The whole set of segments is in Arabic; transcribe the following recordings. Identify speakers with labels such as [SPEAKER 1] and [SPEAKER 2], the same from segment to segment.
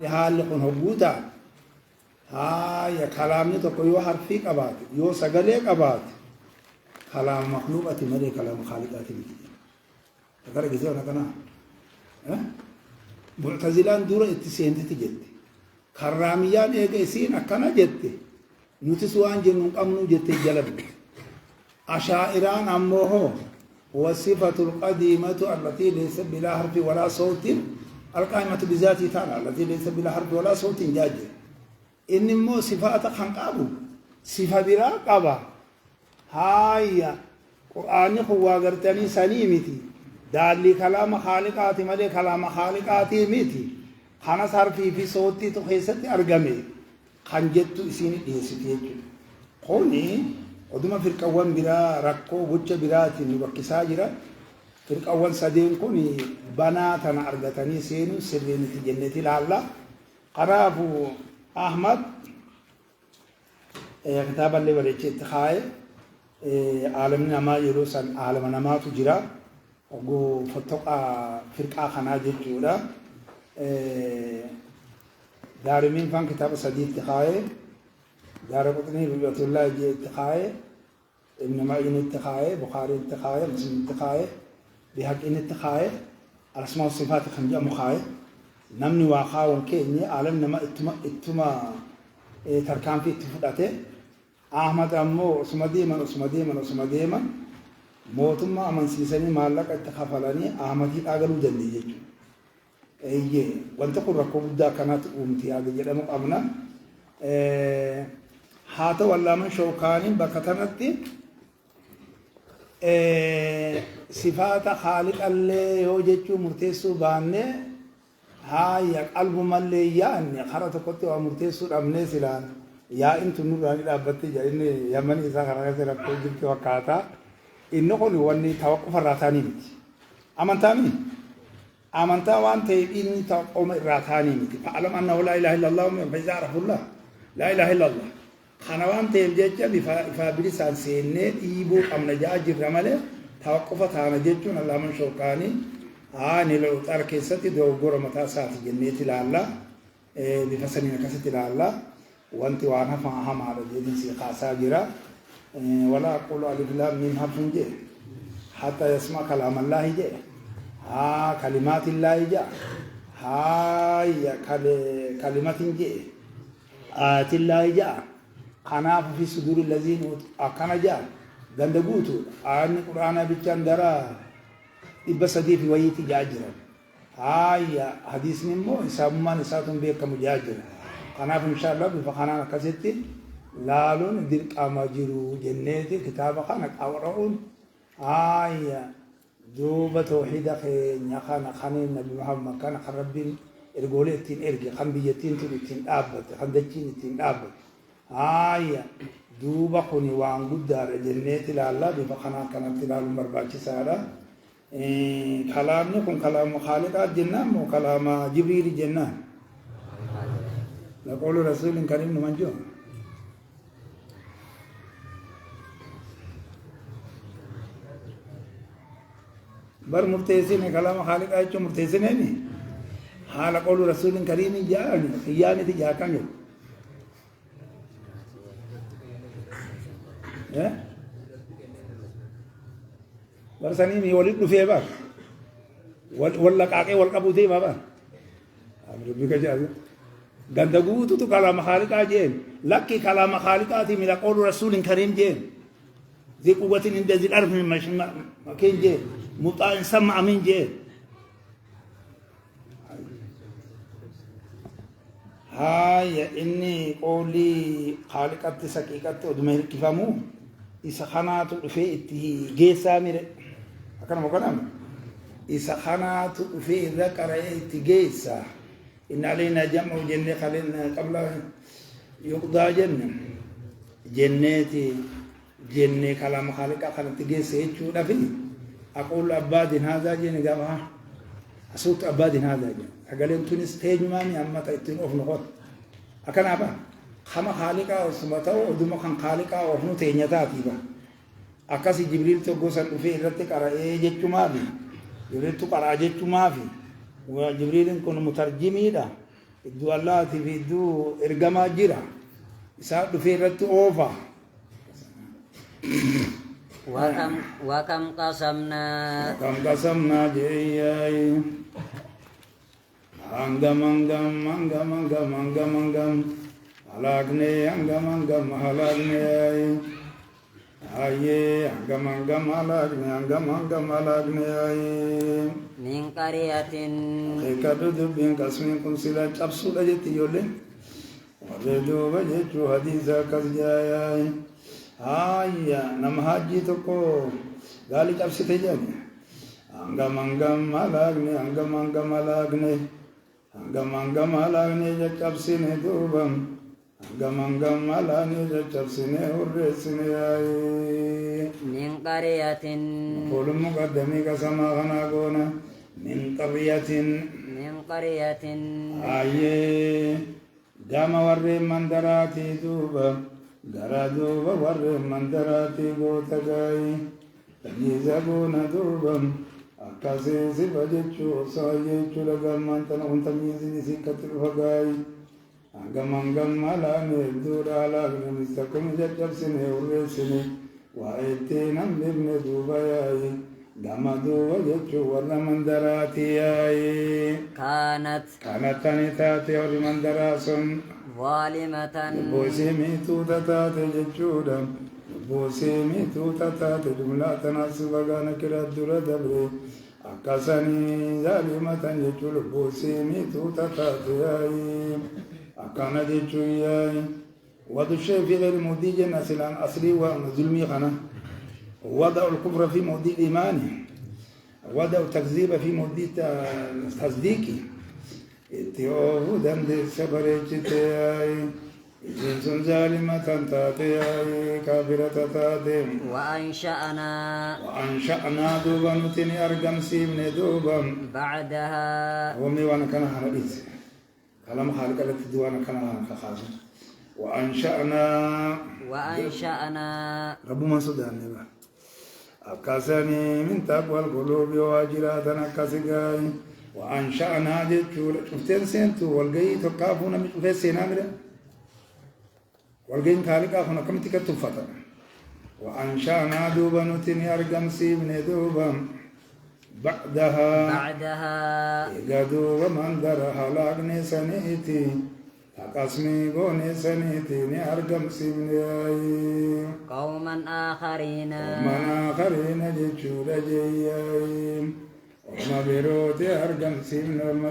[SPEAKER 1] haalli kun hogguuta kalaamni tokko yoo harfii qabaate yoo sagalee qabaate kalaama makhluuqati malee kalaama khaaliqaati miti. Takara gisee ona kana mu'tazilaan dura itti seentiti jette. Karraamiyyaan eega isiin akkana jette nutis waan jennu qabnu jette jalabde. Ashaa'iraan ammoo hoo والصفة القديمة التي ليس بلا حرف ولا صوت القائمة بذاته تعالى التي ليس بلا حرف ولا صوت جاجة إنما صفات خنقابو صفة بلا قبا هاي قرآن هو غرتني سنيمتي دالي كلام خالقاتي ملي كلام خالقاتي ميتي خانا صرفي في صوتي تخيستي أرقمي خنجتو إسيني ديستي قولي ودما في الكوان برا ركو بوجه براتي نبكسا جرا في الكوان سدين كوني بناتنا أرغتني سينو سرين في جنة الله قرابو أحمد كتاب اللي وريتش اتخاي عالمنا ما يروسن عالمنا ما تجرا وقو فتوقع فرقة خناجة جولا دارمين فان كتاب سديد اتخاي دار قطني بيت الله جي اتقاء ابن معين اتقاء بخاري اتقاء مسلم اتقاء بحق ان اتقاء الاسماء والصفات خنجا مخاي نمني واخاون كيني عالم نما اتما تركان في اتفقاته احمد امو اسمديما موتما من سيسني مالك اتخفلني احمد اغلو جندي اي وانت قل ركوب دا كانت امتي اغي جدم امنا هذا والله من شوكانين بكتنتي صفات خالق الله يوجد مرتسو بانه هاي قلب ملي يعني خرط كنت ومرتسو أمني سلان يا أنت نور عن الأبتي جا إني يمني إذا خرجت ركوب جبت وكاتا إنه كل واني توقف الراتاني مت أمانتامي أمانتا وان تيبيني توقف الراتاني مت فعلم أنه لا إله إلا الله ومن بيزاره الله لا إله إلا الله خنوان تيمجج بفابريسان سينة إيبو أمنا جاجر رمالي توقفت هانا ججون الله من شوكاني لو تركي ستي دو غورو متاسات جنيتي لالله بفسنين كستي لالله وانت وعنها فهم على جدين سيقا ساجرا ولا أقول ألف لام ميم حرف جي حتى يسمع كلام الله جي كلمات الله جي كلمات جي آت الله جاء خناف في صدور الذين أكنا جاء دندقوتو القرآن بيتشان درا إبسدي في ويتي جاجرا حديث نمو إسامما نساتهم بيك مجاجرا خناف إن شاء الله بفخانا كستي لالون دلق أماجرو جنيتي كتاب خانك أورعون دوبة توحيد خين خانا خانين نبي محمد كان خربين إرجولتين إرجع خم بيجتين تلتين أبد خم دجين تين أبد دوبا خوني وانقود دار جنة الله بفخنا كنا تلال مرباج سارة كلامنا كن كلام خالقات جنة مو كلام جبريل جنة نقول رسول كريم نمجو بر مرتزين كلام خالقات جو مرتزين هني حال قول رسول كريم جاءني خيانتي جاء كان برساني مي ولد في باب ولا قاقي والقبوتي بابا ربك جاء غندغوتو تو كلام خالق جين لك كلام خالقاتي من قول رسول كريم جين ذي قوة عند ذي الأرض من مكين جين مطاع سمع من جين إني قولي خالقات سكيكات ودمير كفامو إسخانات في جيسا مير أكنا مكانم إسخانات في ذكر جيسا إن علينا جمع جنة خلينا قبل يقضى جنة كلام خالق خلنا جيسا شو نفي أقول أباد هذا جنة جماعة أصوت أباد هذا جنة أقولهم تونس تيجي مامي أما تيجي أوف نقط أكن أبا خما خالقا وسمتاو ودم خان خالقا وفنو تيجي تاتيبا أكاسي جبريل تقول في رتك على إيجت مافي جبريل تقول على إيجت مافي وجبريل كون مترجمي دا iddoo allaati fi iddoo ergamaa jira isaa dhufee irratti oofa
[SPEAKER 2] وكم
[SPEAKER 1] قسمنا جياي هنگم هلاكني هنگم هلاكني aye hangam halakne aye
[SPEAKER 2] من قرية
[SPEAKER 1] kadu dubbiin qasmiin kun sila cabsuudha jetti ijoolleen warree duuba jechuu hadiisa akkas jaayaay hayya nama hajjii tokko gaali cabsite jedhe hangam halakne caccabsine duuba hangam halakne caccabsine hurreessine aye
[SPEAKER 2] من قرية
[SPEAKER 1] قول مقدمي كسما خناقونا من قرية آيه دام ورّي مندراتي دوبا غرا دوبا ورّي مندراتي بوتاقاي تجيزاقون دوبا أكاسي سبجتشو سايجتشو لغم انتنا انتميزي سيكت الفقاي أنغم مالاني الدور على مستقم ججب سنة ورسنة وإتينا بابن دوبا ياي دام دوبا ججو ورّ مندراتي ياي
[SPEAKER 2] كانت
[SPEAKER 1] تاتي ورّ مندراسون
[SPEAKER 2] ظالمة
[SPEAKER 1] بوسيمي توتاتي ججودا بوسيمي توتاتي جملة ناسو بغانا كرا دورا دبري أكاساني ظالمة ججول بوسيمي توتاتي ياي أكانا ججو ياي وضع الشيء في غير مودي جنة سلان أصلي وظلمي خنا وضع الكفر في مودي إيماني وضع التكذيب في مودي تصديقي اتيوه دند سبريتي اي جنسون ظالمة تاتي اي كافرة تاتي وأنشأنا دوبا نتني أرقم سيبني دوبا
[SPEAKER 2] بعدها
[SPEAKER 1] ومي وانا كان حرقيت كلام خالق التي دوانا كان خاصة وأنشأنا رب من صدام نبا أكاساني من تقوى القلوب واجراتنا كاسقاي وأنشأنا جتشول شفتين سنتو والقي تقافونا من شفتين سينامرة والقين خالقا هنا كم تكتب فترة وأنشأنا دوبا نتني أرقم سيبني دوبا بعدها إذا دوبا من درها لاغني سنيتي تقسمي قوني سنيتي نأرقم سيبني
[SPEAKER 2] قوما آخرين
[SPEAKER 1] جتشول جيّاي orma birootii argamsiifne orma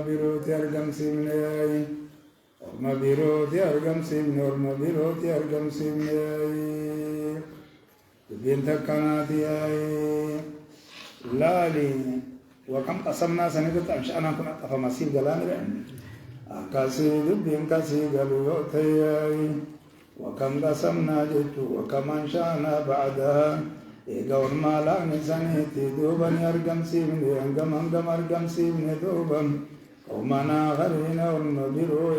[SPEAKER 1] birootii argamsiifne dubbiin takkanaati laali wakam qasamnaa san irratti ansha'anaan kun aqafa masiif galaanidha akkasii dubbiin kasii galu yoo ta'e wakam qasamnaa jechuu wakam ansha'anaa ba'dahaa eega ormaa laaqni saniitti duuba ni argamsiifne hangam argamsiifne duuba qawman aakhariina orma biroo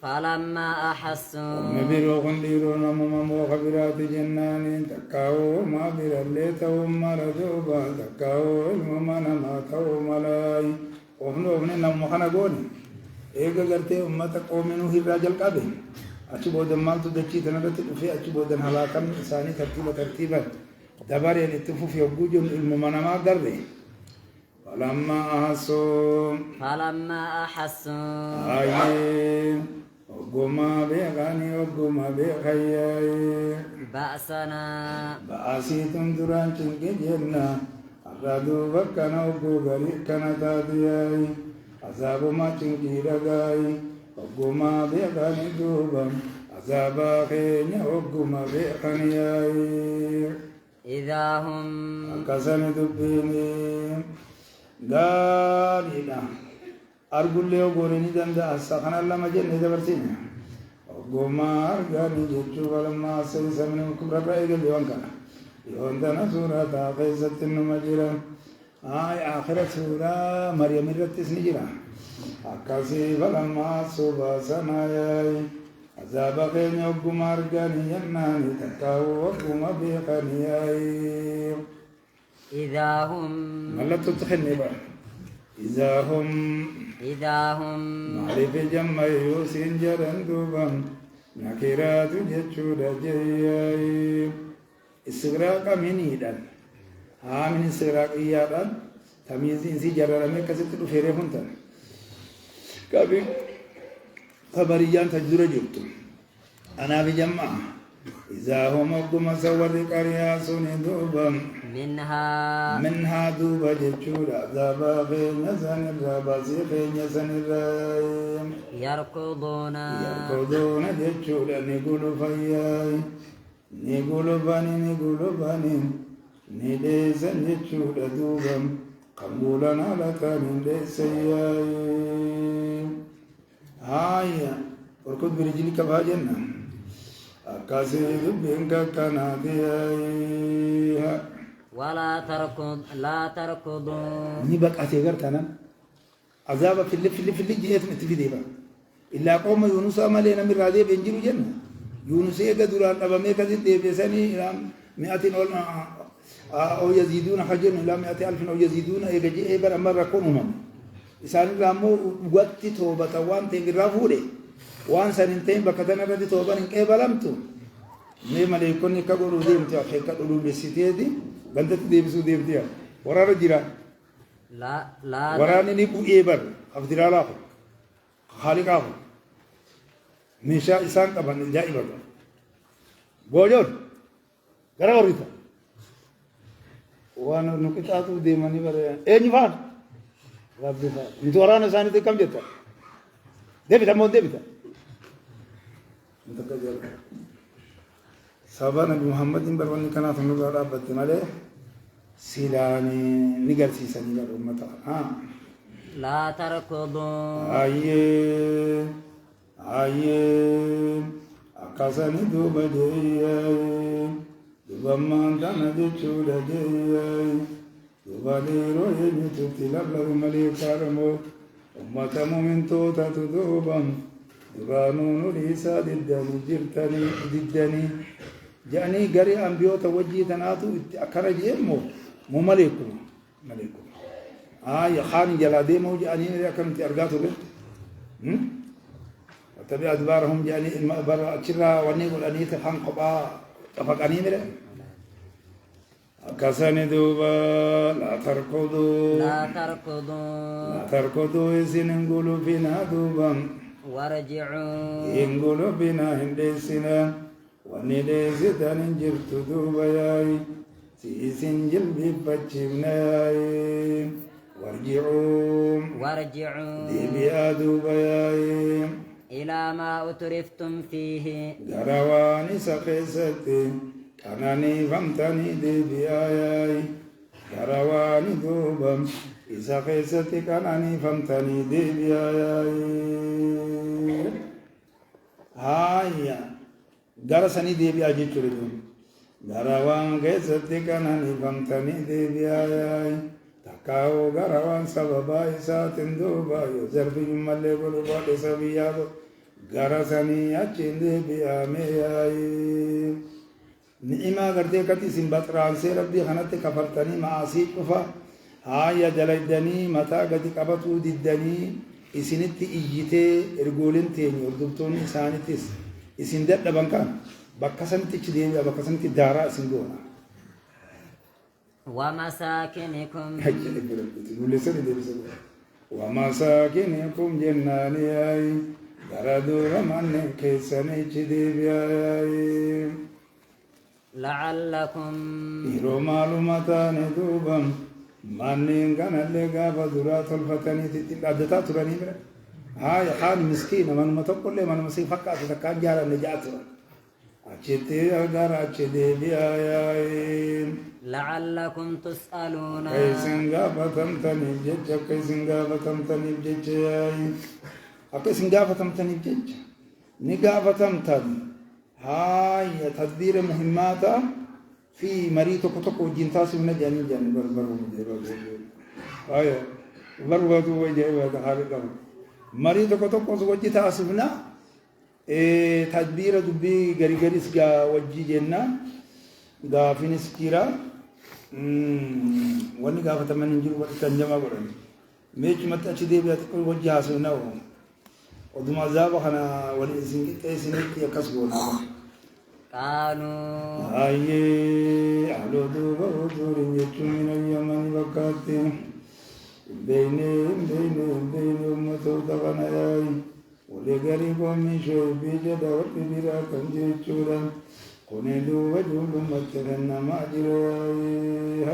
[SPEAKER 2] فلما أحسوا
[SPEAKER 1] orma biroo kun dhiiroo namuma mooka biraati jennaaniin takkaa'uu orma birallee ta'uu mala duuba takkaa'uu ilmuma namaa ta'uu malaay ofni namuma kana goone eega gartee ummata qoominuu hirraa jalqabe achi boodan maaltu dachii tanarratti dhufee achi boodan halaakan isaanii tartiiban dabareen itti fufi hogguu jiru ilmuma namaa garre falammaa ahassuu ayyee oggumaa beekayyaayee ba'asiitun duraan cinqe jenna har'a duuba kana hogguu garii kana taatiyaayee azaabumaa cinqii dhagaayee وقما بيقاني دوبا عذابا خيني وقما بيقاني
[SPEAKER 2] إذا هم
[SPEAKER 1] أكسن دبيني قالنا أرجو لي وقولني دندا أسخنا لما جنني دبرتيني وقما أرجاني جتشو فلما سيسمني مكبر رأيك اليوم كان يوم دنا سورة قيسة النمجرة آخرة سورة مريم الرتس نجرة akkasii falammaa subaasanaayaay azaaba keenya ogguma arganii jennaani takkaa'uu ogguma beekaniyaay
[SPEAKER 2] إذا هم
[SPEAKER 1] mallattotti kennee bara
[SPEAKER 2] إذا هم
[SPEAKER 1] معرف جمع يوسين جرن دوبا نكرات جتشود جياي استغراق منيدا من استغراق إيادا تمييز إنسي جررمي كسيت الفيري هنتا كابي خبريان تجدر جبتم أنا بجمع إذا هم أقوم سور قرياس دوبا منها دوبا جتشودا ذابا فين سن الراباسي فين سن الرايم
[SPEAKER 2] يركضون
[SPEAKER 1] جتشودا نقول فياي نقول باني نديسن جتشودا دوبا قبولنا لك نديسياي هايا وركض برجلك بهاجنا أكاسيد بينك كناديها
[SPEAKER 2] ولا تركضوا
[SPEAKER 1] نبك أتيجر كنا عذاب في اللي جهة متفيدة إلا قوم يونس أملنا من رادي بنجر جنة يونس يقدران أبا ميكا دي بسني إلى 100 أو يزيدون حجر إلى 100,000 أو يزيدون يجي إبر أمر ركونهم إسان رامو وقت توبة وان تجرافوري وان سنتين بكتنا ردي توبة إنك بلمتو مي مليكوني كقولوا ديمتي أخي كقولوا بسيتي بندت ديمسو ديمتي ورا رجلا
[SPEAKER 2] لا
[SPEAKER 1] وراني نيبو إيبر أفضل الله خالقه ميشا إسان كمان جائبا بوجود كرا وريتا وانا نكتاتو ديماني بره نفاد ربي فاد نتورانا ساني تكم جتا ديبتا مو ديبتا سابا نبي محمد بروني كنا تنور على بتماله سيلاني نيجرسي سنيجر أمتا
[SPEAKER 2] لا تركضوا
[SPEAKER 1] آيه أكاسني دوبا جاي دوبا مانتانا جتشودا جاي دوبا ديرو يجتوتي لبلغ مليكارمو أمتا مؤمن توتا تدوبا دبانون ليسا ددني جاني غري أنبياء توجيه تناتو أكرا جيمو مو مليكم يا خان جلادي مو جاني أكرم تأرجاتو به وتبع أدبارهم جاني بر أشرا ونيقول أنيت خان قبا تفق أني مره كساني دوبا لا تركضوا إسنقولوا فينا دوبا
[SPEAKER 2] وارجعوا
[SPEAKER 1] إنقلوا بنا هندسنا وندسنا نجرت دوبياي سيسنجل بفتشمناي وارجعوا دبيا دوبياي
[SPEAKER 2] إلى ما أترفتم فيه
[SPEAKER 1] غرواني سقيستي كانني فمتني دبياي غرواني دوبم إذا قيستي كانني فمتني دبياي هايا غرسني دبيا جيتشوري غروان قيستي كانني فمتني دبياي تكاو غروان سببا إساتن دوبا يوزر في ملي بلوبا لسبيادو غرسني أچين دبيا مياي نعمة غرتي كتي سنبت رانسي ربي خنت كفرتني معاصي كفا هايا جلدني متى قد قبطوا ددني إسنت إيجتي إرغولين تيني وردبتوني إسانتيس إسن دد لبنكان بكسنت تشديني بكسنت دارا سنجونا
[SPEAKER 2] ومساكنكم
[SPEAKER 1] ومساكنكم جناني أي غردور من كيسني تشديبي أي
[SPEAKER 2] لعلكم
[SPEAKER 1] إيرو معلوماتان دوبا مانين كان اللي غابا درات الفتني تتعدتا تراني مرة هاي خان مسكين من متقول لي من مسيح فكا تكان جارا نجات أشتي أجار أشتي بياي
[SPEAKER 2] لعلكم تسألون
[SPEAKER 1] كيسن غابا تمتني بجج كيسن غابا تمتني بجج أكيسن غابا تمتني بجج نغابا تمتني هاي تدبير مهماتا في مريض كتوك جنتاس من جاني بربرو هاي بربرو وجه هذا مريض كتوك وجه تاسبنا تدبير دبي غريغريس غا وجه جنة غا فينس كيرا وني غا فتمن نجر وتنجما برن ميج متى أشدي بيتقول وجهها سنو ودم عذاب خنا والإنسان كتيسنك يكسبون
[SPEAKER 2] قالوا
[SPEAKER 1] أي علو دوبا ودور يجون من اليمن بكاتين بين أمة تغنى ياي ولغريب من شوي بيجد وكبيرا كم جيتشورا قنيدو وجود مترن ما جراي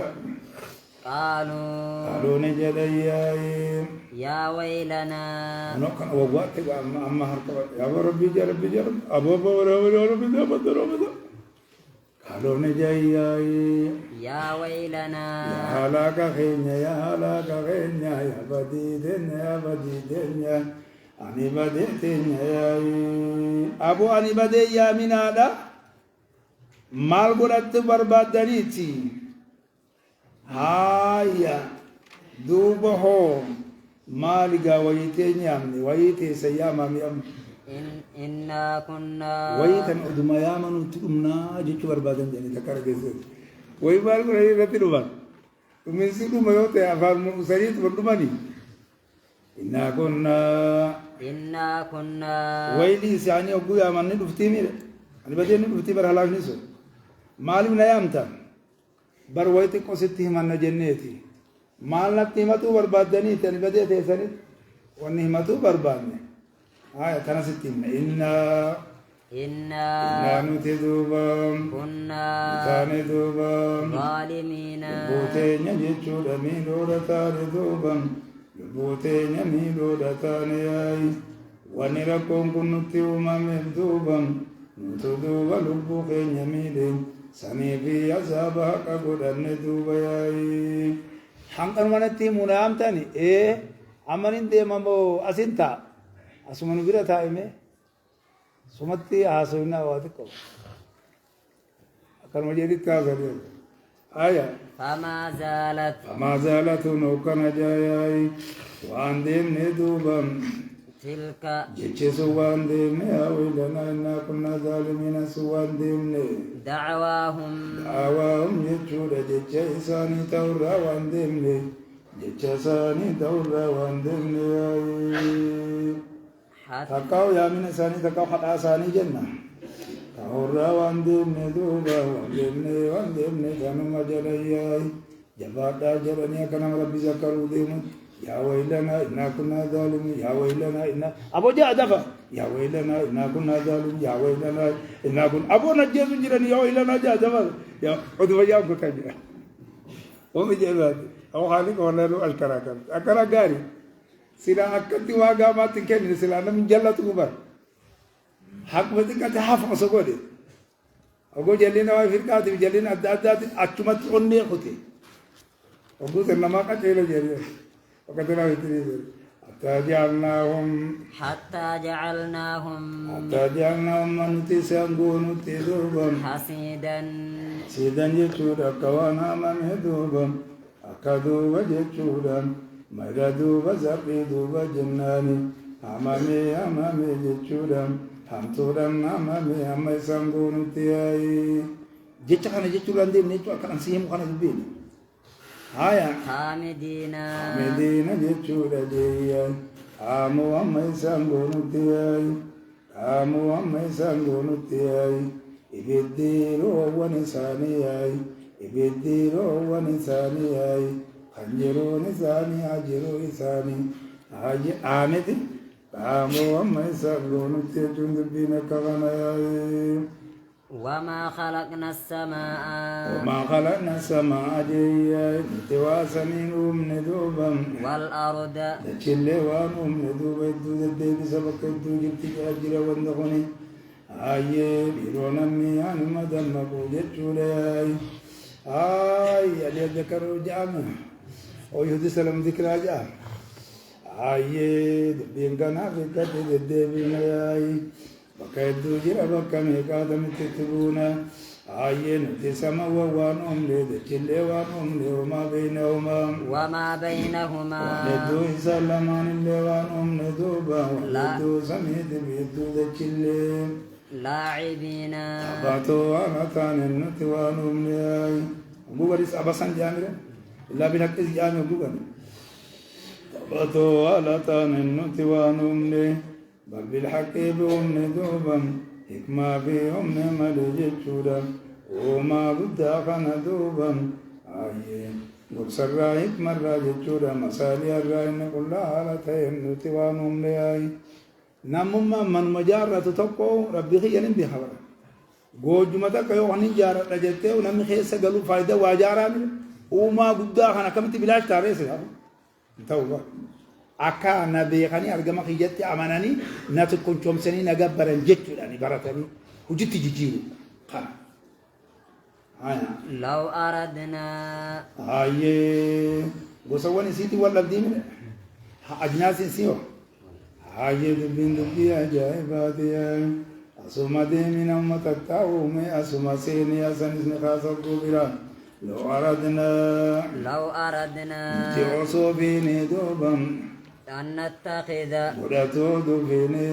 [SPEAKER 1] قالوا نجد ياي
[SPEAKER 2] يا ويلنا
[SPEAKER 1] أنا كان وقت أما هركب يا ربي يا ربي يا رب أبو ربي ده بدر قالوا نجد ياي
[SPEAKER 2] يا ويلنا
[SPEAKER 1] يا هلاك خينيا يا هلاك خينيا يا بديدنيا أني بديتنيا أبو أني بدي يا من هذا مال قرأت بربادنيتي هايا دوبه مالك ويتني أمني ويتي سياما ميام
[SPEAKER 2] إنا كنا
[SPEAKER 1] ويتن أدما يامن تلمنا جيتو بربادن جاني تكار جزء ويبال قرأي رتلوان ومن سيدو ميوتي أفعال مسريت بردماني إنا كنا ويلي سعني أقول يا من ندفتي مير أنا بدي ندفتي برهلاك نسو مالي من أيامتا بر ويتي قصتي من جنتي مال نتيمتو بربادني تاني بدي تيسني ونهمتو بربادني آية كنا ستين إنا نتدوبا
[SPEAKER 2] كنا
[SPEAKER 1] دوبا
[SPEAKER 2] ظالمين
[SPEAKER 1] بوتين يجتشو دميلو رتاني دوبا بوتين يميلو رتاني آي ونركم كنتي ومامي دوبا نتدوبا لبو خين يميلين سمي في عذابها كقدن دوبا آي حنقر منتي منام تاني أمانين دي مامو أسنتا أسمانو بيرا تايمي سمتي حاسونا واتكو أكرم جديد كاسر آية
[SPEAKER 2] فما زالت
[SPEAKER 1] نوكنا جاياي وان ديم ندوبا
[SPEAKER 2] تلك
[SPEAKER 1] جيتشي وان ديم أويلنا إنا كنا ظالمين سوان ديم
[SPEAKER 2] دعواهم
[SPEAKER 1] يجود جيتشي ساني تورا وان ديم جيتشي ساني تورا وان ديم تكاو يا من ساني تكاو حتى ساني جنة تورا وان ديم دوبا وان ديم كانوا مجرياي جبادا جرني كنا ربي ذكروا ديم يا ويلنا إنا كنا ظالمين يا ويلنا إنا أبو جاء دفع يا ويلنا إنا كنا ظالمين يا ويلنا إنا كنا أبو نجيز جرني يا ويلنا جاء دفع يا عدو يا أبو كجا ومجيبات أو خالق ولا رو أكرا غاري سلا أكتي واقع ما تكلم سلا أنا من جلة كبر حق بدك تحافظ سقولي أقول جلينا وفرقات جلينا أدات أتمت أني خطي أقول سنما كتير جلينا وكتير وكتير حتى جعلناهم من تسانقون تدوبا حسيدا جتودا كوانا من هدوبا أكدوبا جتودا مردوبا زقيدوبا جناني أمامي جتودا حمتودا أمامي سانقون تياي جتشا كان جتودا ديم نيتو أكران سيهم كان دبين هايا
[SPEAKER 2] حامدين
[SPEAKER 1] جتشودا جيا آمو أمي سانقونو تياي إبديرو ونساني آي خنجرو نساني عجرو إساني آمد آمو أمي سانقونو تياي جندبين كغناي
[SPEAKER 2] وما خلقنا
[SPEAKER 1] السماء جيا تواسمين ندوبا
[SPEAKER 2] والأرض
[SPEAKER 1] دچلي وانهم ندوبا دودي بسبك دوجت اجر وندغني اي بيرونمي ان مدن مبوجتولي اي اللي ذكروا جامع او يهدي سلام ذكر جامع اي بينغنا فكت دبيناي بكيدو جرا بكمي قادم تتبونا آيين تسمى وانهم لدچلي وانهم وما بينهما ندو سلمان اللي وانهم ندوبا ندو سميد بيدو دچلي
[SPEAKER 2] لاعبين
[SPEAKER 1] أباتو أنا كان النتوانهم لي أبو غريس أباسان جامرة إلا بنك إز جامع أبو غريس taphatoo haala taaneen nuti waan uumne bal bilhaqqii uumne duuba hikmaa fi humna malee jechuudha uumaa guddaa kana duuba ayyee gorsarraa hikmarraa jechuudha masaaliirraa inni qullaa haala ta'een nuti waan uumne ayi namummaan manuma jaarratu tokko rabbi kiyyan hin beekabara goojjuma takka yoo kan hin jaaradha jettee namni keessa galuu faayidaa waa jaaraa mire uumaa guddaa kana akkamitti bilaash taareesse ta'u ba akka na beekanii argama kiyyatti amananii na tokkonchoomsanii na gabbaran jechuudhaan baratanii hojiitti jijjiiru kana.
[SPEAKER 2] لو أردنا
[SPEAKER 1] هاي غوسواني سيتي ولا بديمه أجناس سيو هاي دبين دبي أجايبات يا أسمع دمين أمة التاوم أسمع سيني أسنس نخاص الكبيرة لو أردنا تيوسو بيني دوبم
[SPEAKER 2] أن نتخذ
[SPEAKER 1] وداتو دوبيني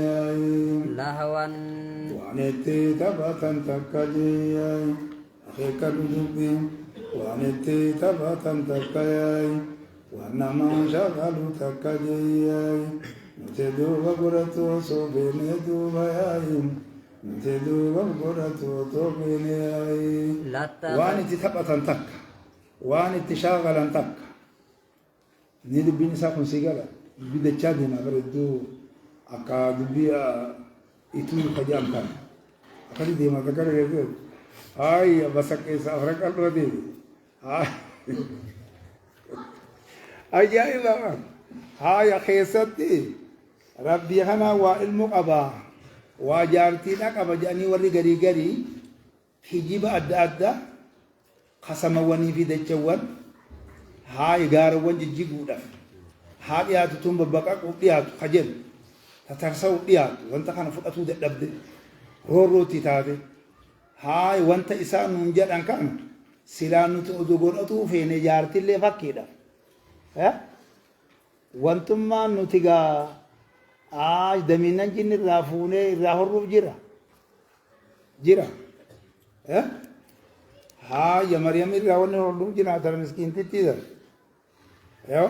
[SPEAKER 2] لهوا
[SPEAKER 1] وانتي تبتا تكالي أخيك الوجوبي وانتي تبتا تكاي وانما شغل تكاي نتدوب قرأتو صوبيني دوبا ياي نتدوب قرأتو صوبيني ياي وانتي تبتا تكا وانتي شغلا تكا ندبي نساكم سيجارة بيد تشادي ما بردو أكا دبي إتوي خجام كان أكادي دي ما ذكر يقول هاي بسك إيسا أفرق الردي هاي أجاي لما هاي خيستي ربي هنا وإلمك أبا وجارتنا كبا جاني وري غري غري حجيب أدى أدى خسم وني في دجوان هاي غار ونج جيغودا هاي ياتو توم ببقا قبيات خجل تترسو قيات وانت كان فقطو دبد روروتي تاتي هاي وانت إسان ننجد أنكان سلانو تودغورتو في نجارتي اللي فكيدا ها وانتم ما نتيجا دمينا جن الرافوني الرافور جرا جرا ها هاي يا مريم الراوني هرلو جرا ترى مسكين تيتيدا يا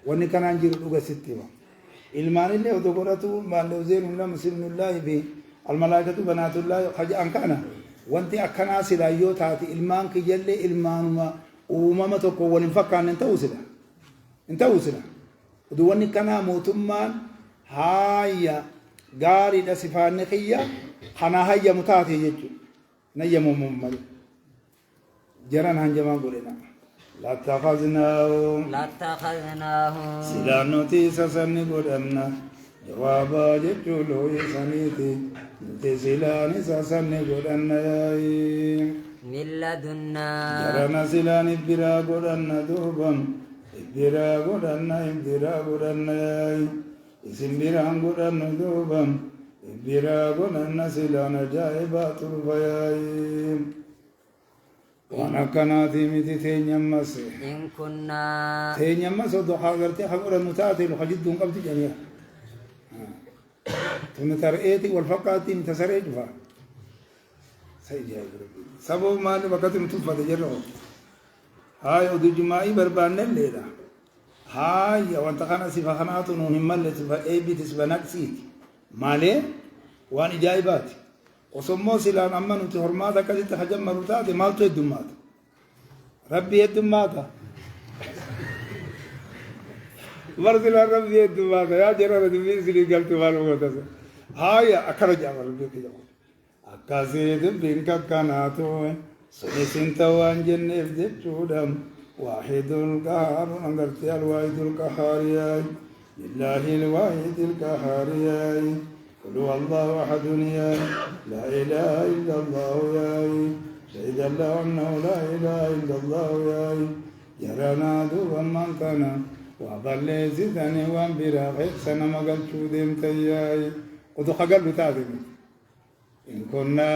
[SPEAKER 1] واني كان انجير دوغا ستيما ilmaan illee otoo godhatu maallee zeenulla muslimullahi fi almalaikatu banaatullahi haja ankana wanti akkanaa sila yoo taati ilmaan kiyyallee ilmaanuma uumama tokko waliin fakkaanne hin ta'u sila oduu wanni kanaa mootummaan haaya gaariidha sifaanne kiyya kanaa hayyamu taate jechuudha nayyamu mummadu jaran hanjamaan godhena لاتخذناه سلانوتي سسني قدنا جوابا جتولو يسنيتي نتي سلاني سسني قدنا
[SPEAKER 2] من لدنا
[SPEAKER 1] جرنا سلاني برا قدنا دوبا برا قدنا اسم برا قدنا دوبا برا قدنا سلانا جايبات الفياي وانا كناتي متي تينيمس
[SPEAKER 2] إن كنا
[SPEAKER 1] تينيمس ودخا غرتي خبر النتاتي لخجدون قبتي جميع تنترئيتي والفقاتي متسرئ جفا سيجاي سبب ما وقت متوفى تجرعو هاي ودو جماعي بربان الليلة هاي وانت خانا سفا خاناتو نونهم مالي سفا ايبي تسفا نكسيت مالي وان اجايباتي وسمو سلان أما نتي حرماتا كذي تحجم مرتاتي مالتو يدومات ربي يدومات مرسلا ربي يدومات يا جرى ربي سلي قلت مالو قلت هاي أكرج أمر ربي كجاو أكاسيد بينك كاناتو سنتوان جنف جتشودم واحد القهار أنقرتي الواحد القهار لله الواحد القهار قل هو الله أحد لا إله إلا الله يا شهد الله أنه لا إله إلا الله يا جرنا دوبا من كان وضل زدني وانبرا غير سنة ما قلت شودم تياي ودو خقل بتاعتي إن كنا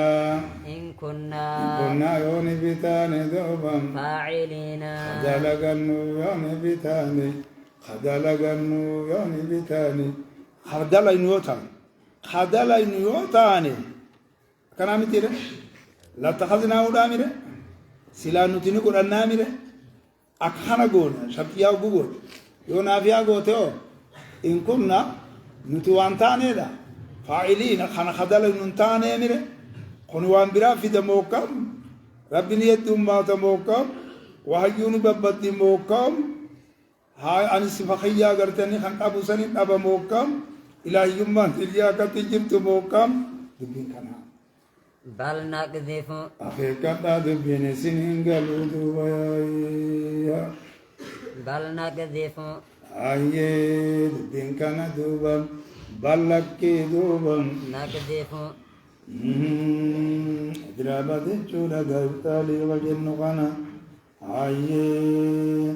[SPEAKER 1] يوني بتاني دوبا
[SPEAKER 2] فاعلين
[SPEAKER 1] خدلقنو يوني بتاني يوني بتاني خدلقنو يوتاني خدلا يوتاني كنا متيره لا تخذنا ودامره سلا نتيني قرنا مره أكحنا قول شبيا وقول يونا فيها قوتو إن كنا نتوان تاني دا فاعلين خنا خدل ننتاني مره خنوان برا في دموكم ربنا يدوم ما دموكم وهيون ببدي موكم هاي أنا سفخيا قرتني خن أبو سنين أبا موكم إلهي يمان تليا كتجمت موكم دبين كنا
[SPEAKER 2] بل نقذف
[SPEAKER 1] أخيكا دبين سنين قالوا دوبايا
[SPEAKER 2] بل نقذف
[SPEAKER 1] أيه دبين كنا دوبا بلكي دوبا
[SPEAKER 2] نقذف
[SPEAKER 1] درابة جولا قلتالي وجن قنا أيه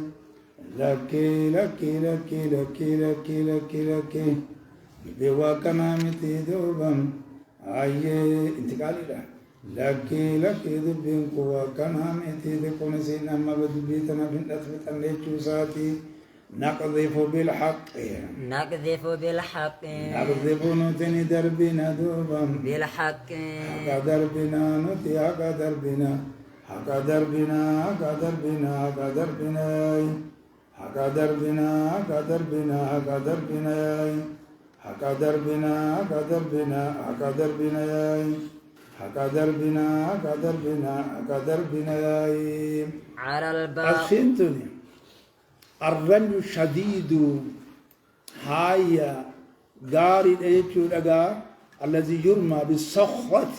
[SPEAKER 1] لكي لكي لكي لكي لكي لكي لكي بواكنا متي دوبا أيه انتقالي لا لكي لكي دبين قوة كنا متي دكون سينا ما بدبيتنا بنت أثبت ليتشو ساتي نقذف بالحق
[SPEAKER 2] نقذف بالحق
[SPEAKER 1] نقذف نتني دربنا دوبا
[SPEAKER 2] بالحق
[SPEAKER 1] حق دربنا نتي حق دربنا حق دربنا حق دربنا حق دربنا حق دربنا حق دربنا حق دربنا حق دربنا حق دربنا حق دربنا حق دربنا حق دربنا حق دربنا
[SPEAKER 2] على الباب
[SPEAKER 1] أخنتني الرمي الشديد هاي غاري ديتشو دغا الذي يرمى بالصخرة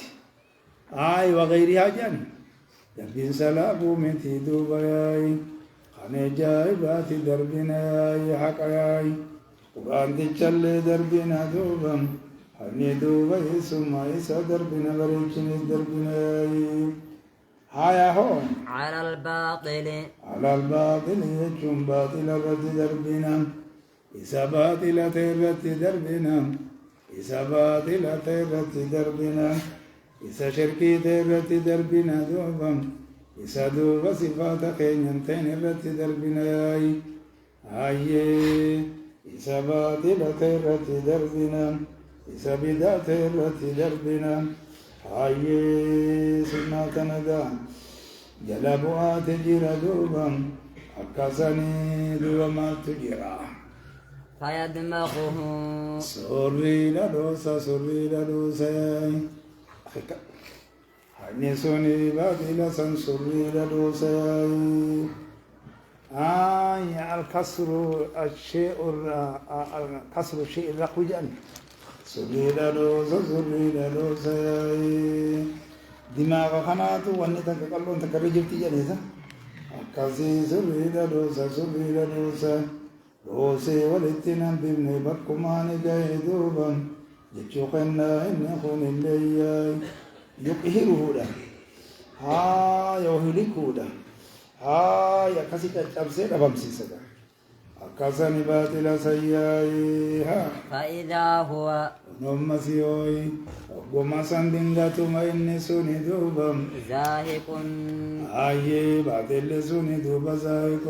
[SPEAKER 1] هاي وغيرها جن دربين سلابو متي دوباي خانه جايبات دربنا يا حقاي قران تشل دربنا دوبم هني دوباي سماي دربنا بريچن دربنا هاي هو
[SPEAKER 2] على الباطل
[SPEAKER 1] على الباطل يجم باطل رد دربنا إذا باطل ترد دربنا إذا باطل ترد دربنا إذا شركي ترد دربنا دوبا إذا دوب صفات خينتين رد دربنا هاي إذا باطل ترد دربنا إذا بدا ترد دربنا هاي سنة ندا جلبوا تجرى دوبا أكاسني دوما تجرى
[SPEAKER 2] فيدمغه
[SPEAKER 1] سوري لدوسا هني سوني بادلا سن سوري لدوسا الكسر الشيء كسر الشيء الرقوجان سوري لدوسا دماغ خناتو وانتا كقلون تكرجبتي جانيسا أكاسي سوري لدوسا روسي ولتنا بابن بكمان جاي دوبا جتشوقنا إن خون اللي يقهره له ها يوهلكه له ها يكاسي تجابسي لبمسي سدا أكاسني باطل سيئي ها
[SPEAKER 2] فإذا هو
[SPEAKER 1] نمسيوي وما سندنغاتو ما إني سوني دوبا
[SPEAKER 2] زاهق
[SPEAKER 1] آي باطل سوني دوبا زاهق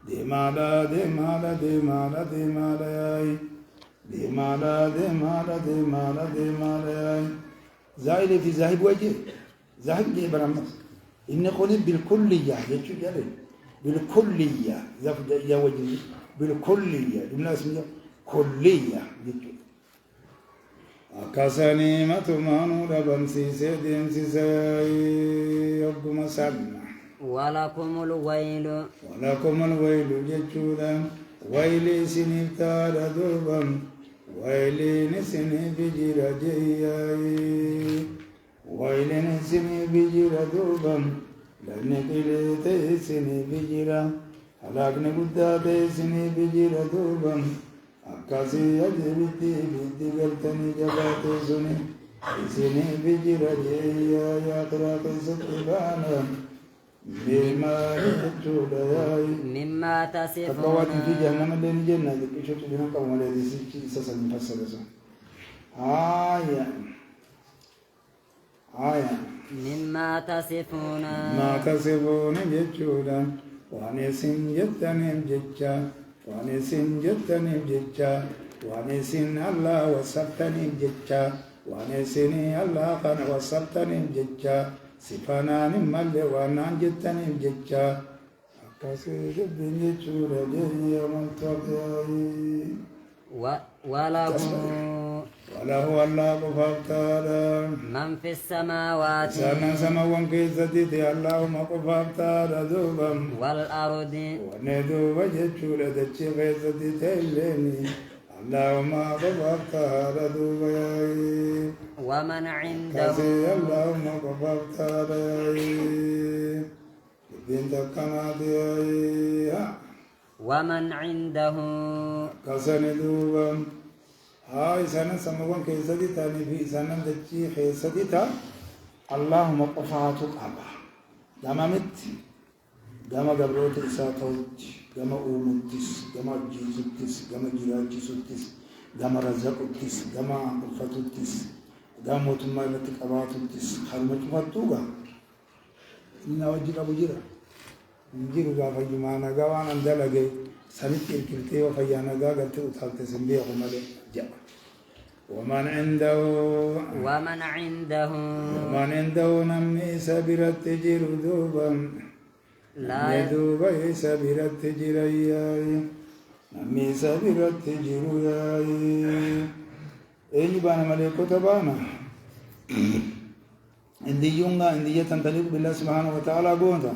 [SPEAKER 1] دمالا دمالا دمالا دمالا ياي دمالا دمالا دمالا دمالا ياي زايد في ذاهب وجه ذاهب جي برامس إن قولي بالكلية يجو جالي بالكلية ذاهب يا وجه بالكلية جملة اسمها كلية يجو أكاساني ما تمانو لبنسي سيدين سيساي يبقى مسلم
[SPEAKER 2] ولكم الويل
[SPEAKER 1] جتشودا ويلي سنفتار دوبا ويلي نسني بجرى جياي ويلي نسني بجرى دوبا لنقلي تيسني بجرى هلاكني قدا تيسني بجرى دوبا أكاسي أجبتي بدي قلتني جباتي سني سني بجرى جياي أقرأ ستبانا
[SPEAKER 2] مما تصفون
[SPEAKER 1] تقوات في جهنم اللي جنة كيشو تجينا كم ولا دي ساسا مفسر سا آية
[SPEAKER 2] مما تصفون
[SPEAKER 1] ما تصفون جتشودا وانسين جتنم جتشا وانسين جتنم جتشا وانسين الله وصفتنم جتشا وانسين الله قن وصفتنم جتشا سفنان مل وانان جتنم جتشا كسيد بنجور جي ملتقي
[SPEAKER 2] وله
[SPEAKER 1] وله الله قفافتادا
[SPEAKER 2] من في السماوات
[SPEAKER 1] سانا سماوان كيستي اللهم قفافتادا دوبا
[SPEAKER 2] والأرض
[SPEAKER 1] وندوبا جتشور دتشي كيستي تليني اللهم قفافتادا دوبا
[SPEAKER 2] ومن عنده
[SPEAKER 1] كسي اللهم قفافتادا بنت كنادي
[SPEAKER 2] ومن عنده
[SPEAKER 1] كسن دوبا هاي سنة سموان كيسدي تاني في سنة دتشي كيسدي تا اللهم قفاتك أبا دمامت دم قبروت إساتوت دم أومتس دم جيزتس دم جراجيسوتس دم رزقتس دم قفتتس دم وتمالتك أباتتس خلمت مطوبة إن وجهك أبو جرا نجيرو غافا جمانا غوانا دلغي سنت الكلتي وفيانا غاغت وتالت سنبيه مالي جاء ومن عنده نمي سبرت تجير دوبا دوبا سبرت تجير ياي نمي سبرت تجير ياي إني بانا مليكو تبانا عندي يونغا عندي يتنطلق بالله سبحانه وتعالى قوتا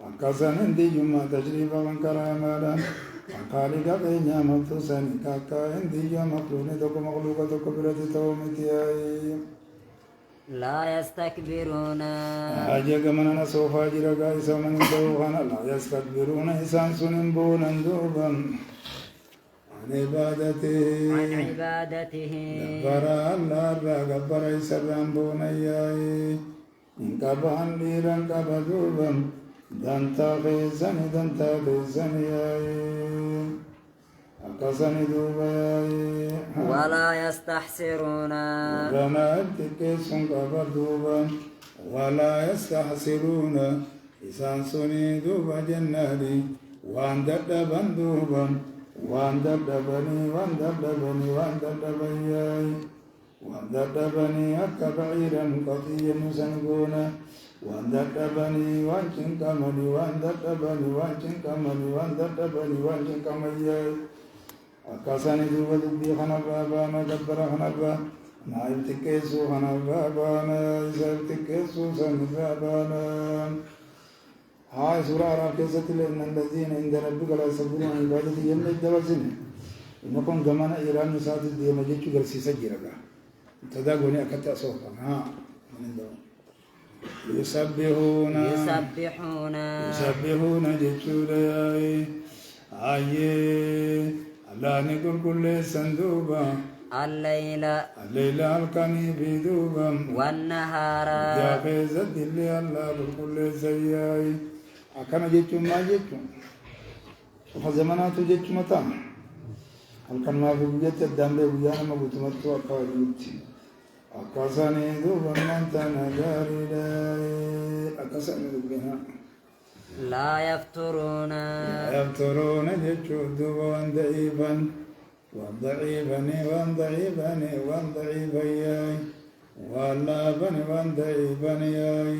[SPEAKER 1] أكاسان عندي يوما تجريبا وانكراما خالق بينيا مفتوسان كاكا عندي يوم مخلوق توكو مخلوق توكو براتي تومتي
[SPEAKER 2] لا يستكبرون
[SPEAKER 1] أجاك مننا سوفا جرقا إسا من دوغانا لا يستكبرون إسان سننبونا دوبا عن عبادته غبرا الله را غبرا إسران بونا ياي إنك بان ليران كبدوبا دانتا بيزن ياي أقصن دوبا ياي
[SPEAKER 2] ولا يستحسرون
[SPEAKER 1] رنا ابتكيسون كبدوبا ولا يستحسرون إسان سني دوبا جنالي وان دبن دوبا وان دبني ياي وان دبني أكا بعيرا قطيا سنقونا وان دبني وانشن كمني وان دبني ياي أكاساني دوبا دبي خنبا بانا جبر خنبا نايب تكيسو خنبا بانا إساب تكيسو سنبا بانا هاي سورة عراف كيسة لأن الذين عند ربك لا يستكبرون عن عبادته يمن الدوازن إنكم زمان إيران مساعد الدين جيتشو قرسي سجيرا تداغوني أكتا صوفا ها من الدوان يسبحون جيتشو لياي آيه الله نقول كل سندوبا
[SPEAKER 2] الليل
[SPEAKER 1] الكني في دوبا
[SPEAKER 2] والنهار
[SPEAKER 1] يا خيزة اللي الله كل سياي أكنا جيتشو ما جيتشو وفزماناتو جيتشو متى halkan maa fi guyyatti addaan bee guyyaa nama guutumatti akka wajiitti akkasanii duuba maanta nagaariidha akkasanii dubbina
[SPEAKER 2] لا يفترون
[SPEAKER 1] jechuu duuba waan da'iifan yaay waan laaban waan da'iifan yaay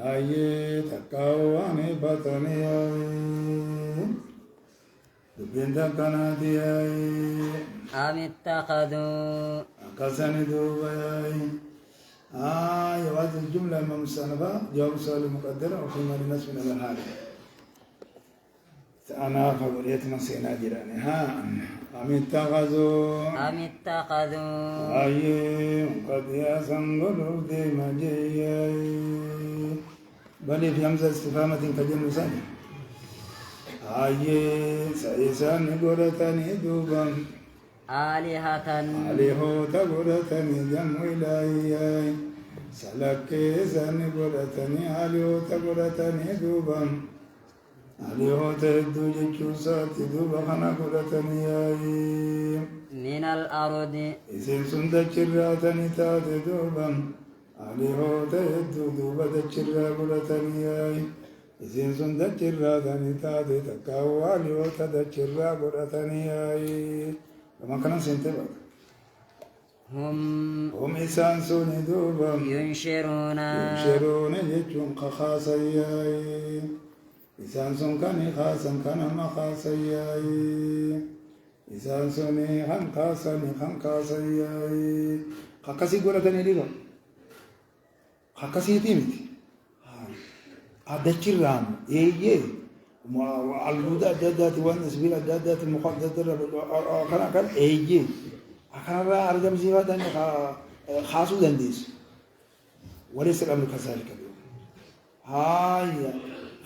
[SPEAKER 1] hayyee takkaa'u waan hibatan yaay بنت كنادي
[SPEAKER 2] أم اتخذوا
[SPEAKER 1] أكسن دوباي يوازي الجملة ممسنفة جواب سؤال مقدر وفي مال نصف من الحال أنا فقريت مسينا جيراني أم اتخذوا قد يسنقل دي مجيئي بل في همزة استفهامة كجن سنة سيسان قرتني دوبا
[SPEAKER 2] آلهة
[SPEAKER 1] قرتني جم إلهي سلكيسان قرتني قرتني دوبا تهدو جيشوسات دوبا خنا قرتني
[SPEAKER 2] من الأرض
[SPEAKER 1] إسن سندك الراتني تات دوبا تهدو دوبا دكرا قرتني إذن سندك الراتني تاتي تكاوالي وتدكرا قرتني لما كان سنتبه هم إسان سوني دوبا
[SPEAKER 2] ينشرون
[SPEAKER 1] يجون خاصي إسان سن كان خاصا كان ما خاصياي إسان سن خان خاصياي خاكسي قولتني ليلو خاكسي تيمتي أدتشي رام إيه الودا دادات والنسبيل دادات المخدرات كان إيه أكان را أرجم زيوا دني خاصو دنديس وليس الأمر كذلك اليوم هاي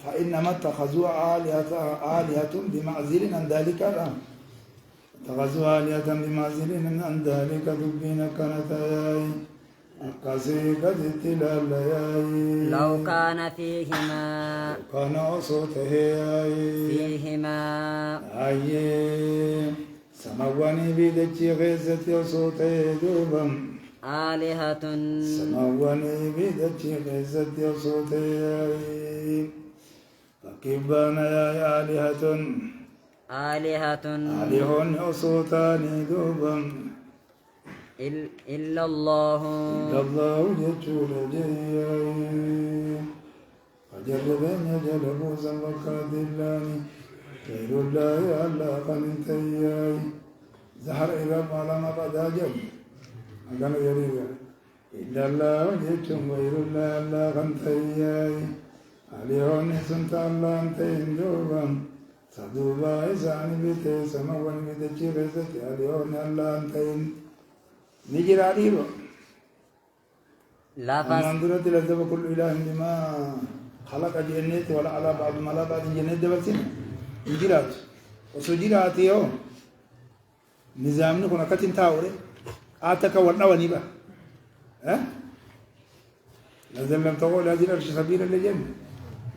[SPEAKER 1] فإنما اتخذوا آلهة بمعزل عن ذلك الأمر اتخذوا آلهة بمعزل عن ذلك دبين كانت قصيدة التلال
[SPEAKER 2] لو كان فيهما
[SPEAKER 1] كان صوته
[SPEAKER 2] فيهما
[SPEAKER 1] أي سمواني بدتي غيزتي صوته دوبا
[SPEAKER 2] آلهة
[SPEAKER 1] سمواني بدتي غيزتي صوته فكبانا يا آلهة
[SPEAKER 2] آلهة
[SPEAKER 1] آلهون صوتان دوبا
[SPEAKER 2] إلا الله
[SPEAKER 1] إلا الله يجول جياي فجربين يجلبوا زنبك دلاني خير الله ألا قننتياي زهر إلى ما لما قد أجل أقام يريد إلا الله يجول غير الله ألا قننتياي عليهون سنت الله أنتين دوبا صدوبا إسان بيتي سموان بيتي غيزتي عليهون الله أنتين نجر عليه
[SPEAKER 2] لا فاس
[SPEAKER 1] المنظورة لذب كل إله بما خلق جنة ولا على بعض ملا بعض جنة دبلتين نجرات وسجرات يوم نظامنا كنا كتير تاوري آتك ورنا ونيبا ها لازم لم تقول هذه الأرش سبيل الجنة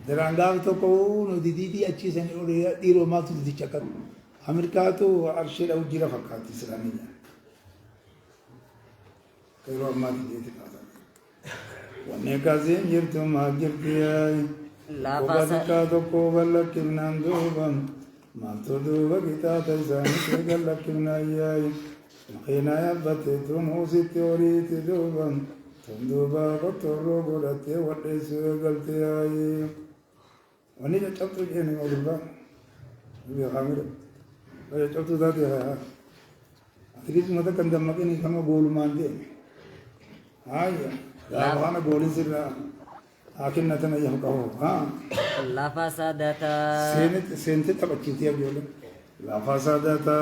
[SPEAKER 1] درانغاو تكون وديدي أشي سنة أولي ديرو ما تدي شكر أمريكا تو أرش لو جرا فكات إسلامية كيرو ما تدي كذا ونكازين جرتم ما جرتياي
[SPEAKER 2] لا
[SPEAKER 1] وبذكا تقوبل كنا دوبا ما تدوب كتا تيسان تقل كنا ياي مخينا يبت تنوسي توريت دوبا تندوبا قطرو قلتي وليس قلتي ياي ونجا تبتو جيني مغربا نبي خامر وجا تبتو ذاتي ها أتريد مدى كندمكيني كما قولوا مان دي هاي لا وانا قولي سرنا لكن نتنا يحقه ها
[SPEAKER 2] لا فسدتا
[SPEAKER 1] سنت تبكيتي بيقول لا فسادتا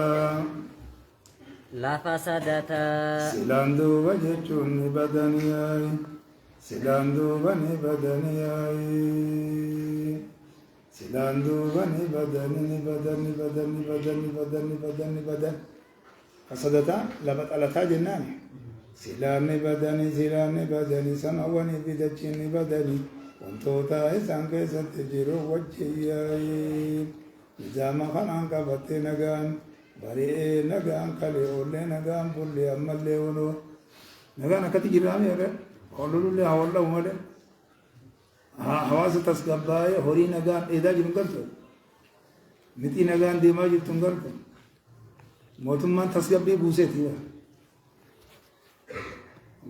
[SPEAKER 2] لا فسدتا
[SPEAKER 1] سلاندو وجهون بدنياي سلاندو بني بدنياي سلاندو بني بدني بدني بدني بدني بدني بدني بدن فسادتا لبت على تاج النام سلامي بدني سماواني بدچني بدني وانتوتا إسان كيسا تجيرو وجهياي نظام خنان كبت نغان بريء نغان كالي أولي نغان بولي أمال ليونو نغان أكتي جرامي أغير أولو لي حوالا أمالي حواس تسقباي هوري نغان إذا جنگلتو نتي نغان ديما جبتنگلتو موتمان تسقبي بوسيتي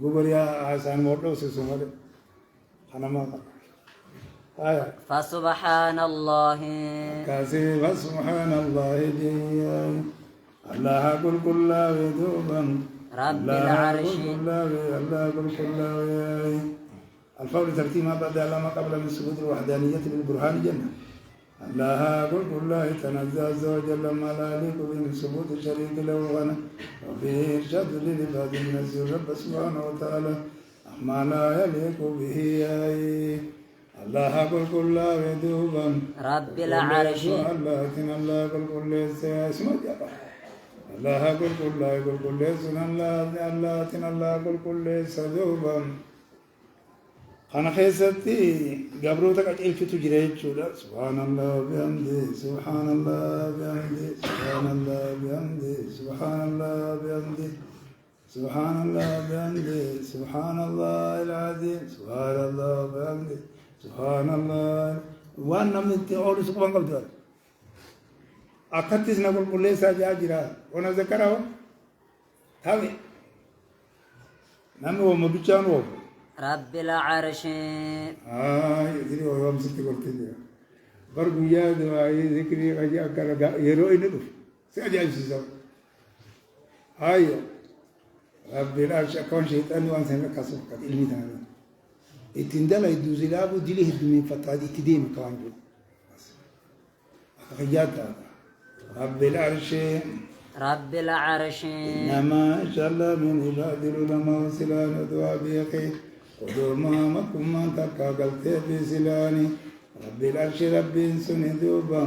[SPEAKER 1] غوبريا آسان موتو سسومالي خنما
[SPEAKER 2] فسبحان الله
[SPEAKER 1] كاسي فسبحان الله جيا الله قل كل ودوبا
[SPEAKER 2] رب العرش
[SPEAKER 1] الله قل كل الفور ترتيب ما بعد ما قبل من ثبوت الوحدانية بالبرهان جنة الله قل كل تنزه عز وجل ما لا يليق من ثبوت الشريك له غنى وفيه إرشاد للعباد النزل رب سبحانه وتعالى ما لا يليق به الله قل كل ودوبا
[SPEAKER 2] رب العرش
[SPEAKER 1] الله قل كل اسمه الله قل كل سنن الله قل كل سدوبا أنا خيستي قبروتك أجل تجري جولا سبحان الله بحمده سبحان الله بحمده سبحان الله بحمده سبحان الله بحمده سبحان الله بحمده سبحان الله العظيم سبحان الله بحمده سبحان الله وانا من تقول سبحان الله أكتس نقول كل ساجا جرا وانا ذكره ثاني نحن ومبيشان
[SPEAKER 2] رب العرش
[SPEAKER 1] يدري هو يوم ستة قلت لي برضو يا دعائي ذكري أجي أكرا يروي ندف سأجي سيسو هاي ربي العرش أكون شيطان وان سمع كسوف قد علمي تماما اتندل يدوزي لابو دلي هدمين فتادي اتدين كوانجو أتخيات هذا رب العرش
[SPEAKER 2] رب العرش
[SPEAKER 1] إنما جل من عباد العلماء وسلان ودعاء بيقي قدور مهامكم من تكا قلت بسلاني رب العرش ربي سني دوبا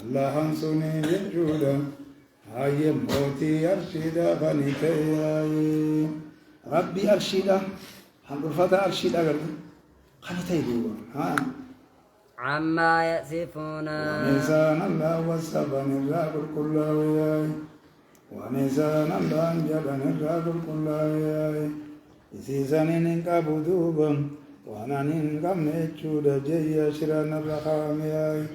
[SPEAKER 1] الله سني يجودا هاي موتي أرشدا خنيتي ربي أرشدا حنقرفة أرشدا خنيتي دوبا ها
[SPEAKER 2] عما يأسفون
[SPEAKER 1] ونسان الله والسبن الراب الكلاوي ونسان الله جلن الراب الكلاوي إسيسان إنك بدوبا وانا إنكم نتشود جي شران الرخامي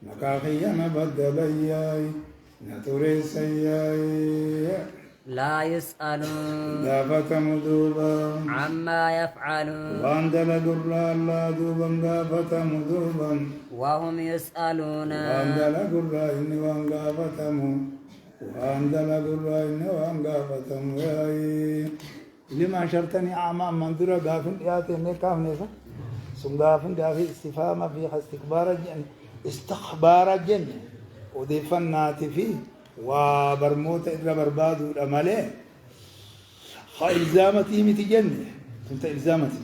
[SPEAKER 1] مكاخيا نبدلي نتوري سيئي
[SPEAKER 2] لا يسألون
[SPEAKER 1] دافة مدوبا
[SPEAKER 2] عما يفعلون
[SPEAKER 1] واندل قرى الله دوبا دافة مدوبا
[SPEAKER 2] وهم يسألون
[SPEAKER 1] واندل قرى إني وانقافة واندل قرى إني وانقافة لما شرطني أعمى منظورة قافن ياتي نكاف نيسا ثم قافن قافي استفهام في استخبار الجنة ودفنات فيه وبرموت إذا برباد الأمالي إلزامتي متي جنة كنت إلزامتي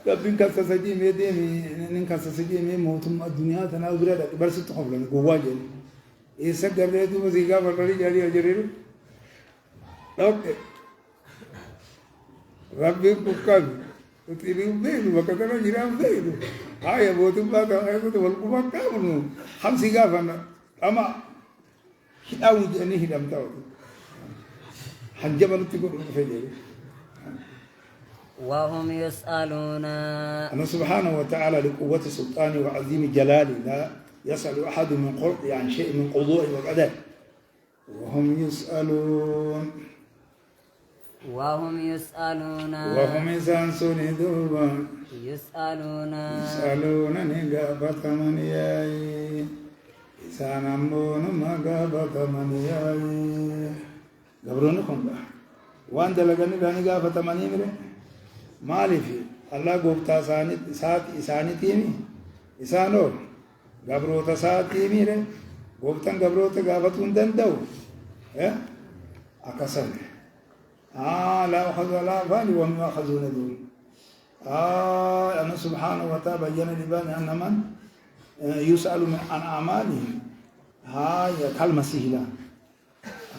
[SPEAKER 1] ربين كسا سجيم يديمي ننكسا سجيم موتم الدنيا تناوبرا برس تقبلن قوة جنة إيسا قررتو مزيقا فرقلي جاري أجريرو أوكي ربي بكال وتريم دينو وكتنا جرام دينو هاي بوتم باتا هاي بوتم والقوة كامنو خمسي قافنا أما أو جاني هدام تاو حنجبل تقول فجأة
[SPEAKER 2] وهم يسألون
[SPEAKER 1] أنا سبحانه وتعالى لقوة سلطانه وعظيم جلاله لا يسأل أحد من خلق عن شيء من قضاء وقدر وهم يسألون
[SPEAKER 2] وهم يسألون
[SPEAKER 1] وهم يسألون دوبا
[SPEAKER 2] يسألون
[SPEAKER 1] نقابة من ياي إسان أمون مقابة من ياي قبرونكم بقى وان دلقني لاني قابة من يمري مالي في الله قبتا إساني تيمي إسانو قبروتا سات تيمي ري قبتا قبروتا قابتون دندو أكسر لا أخذ ولا فالي وهم يأخذون دون أنا سبحانه وتعالى بيّن لبان أن من يسأل عن أعمالهم هاي كالمسيح لا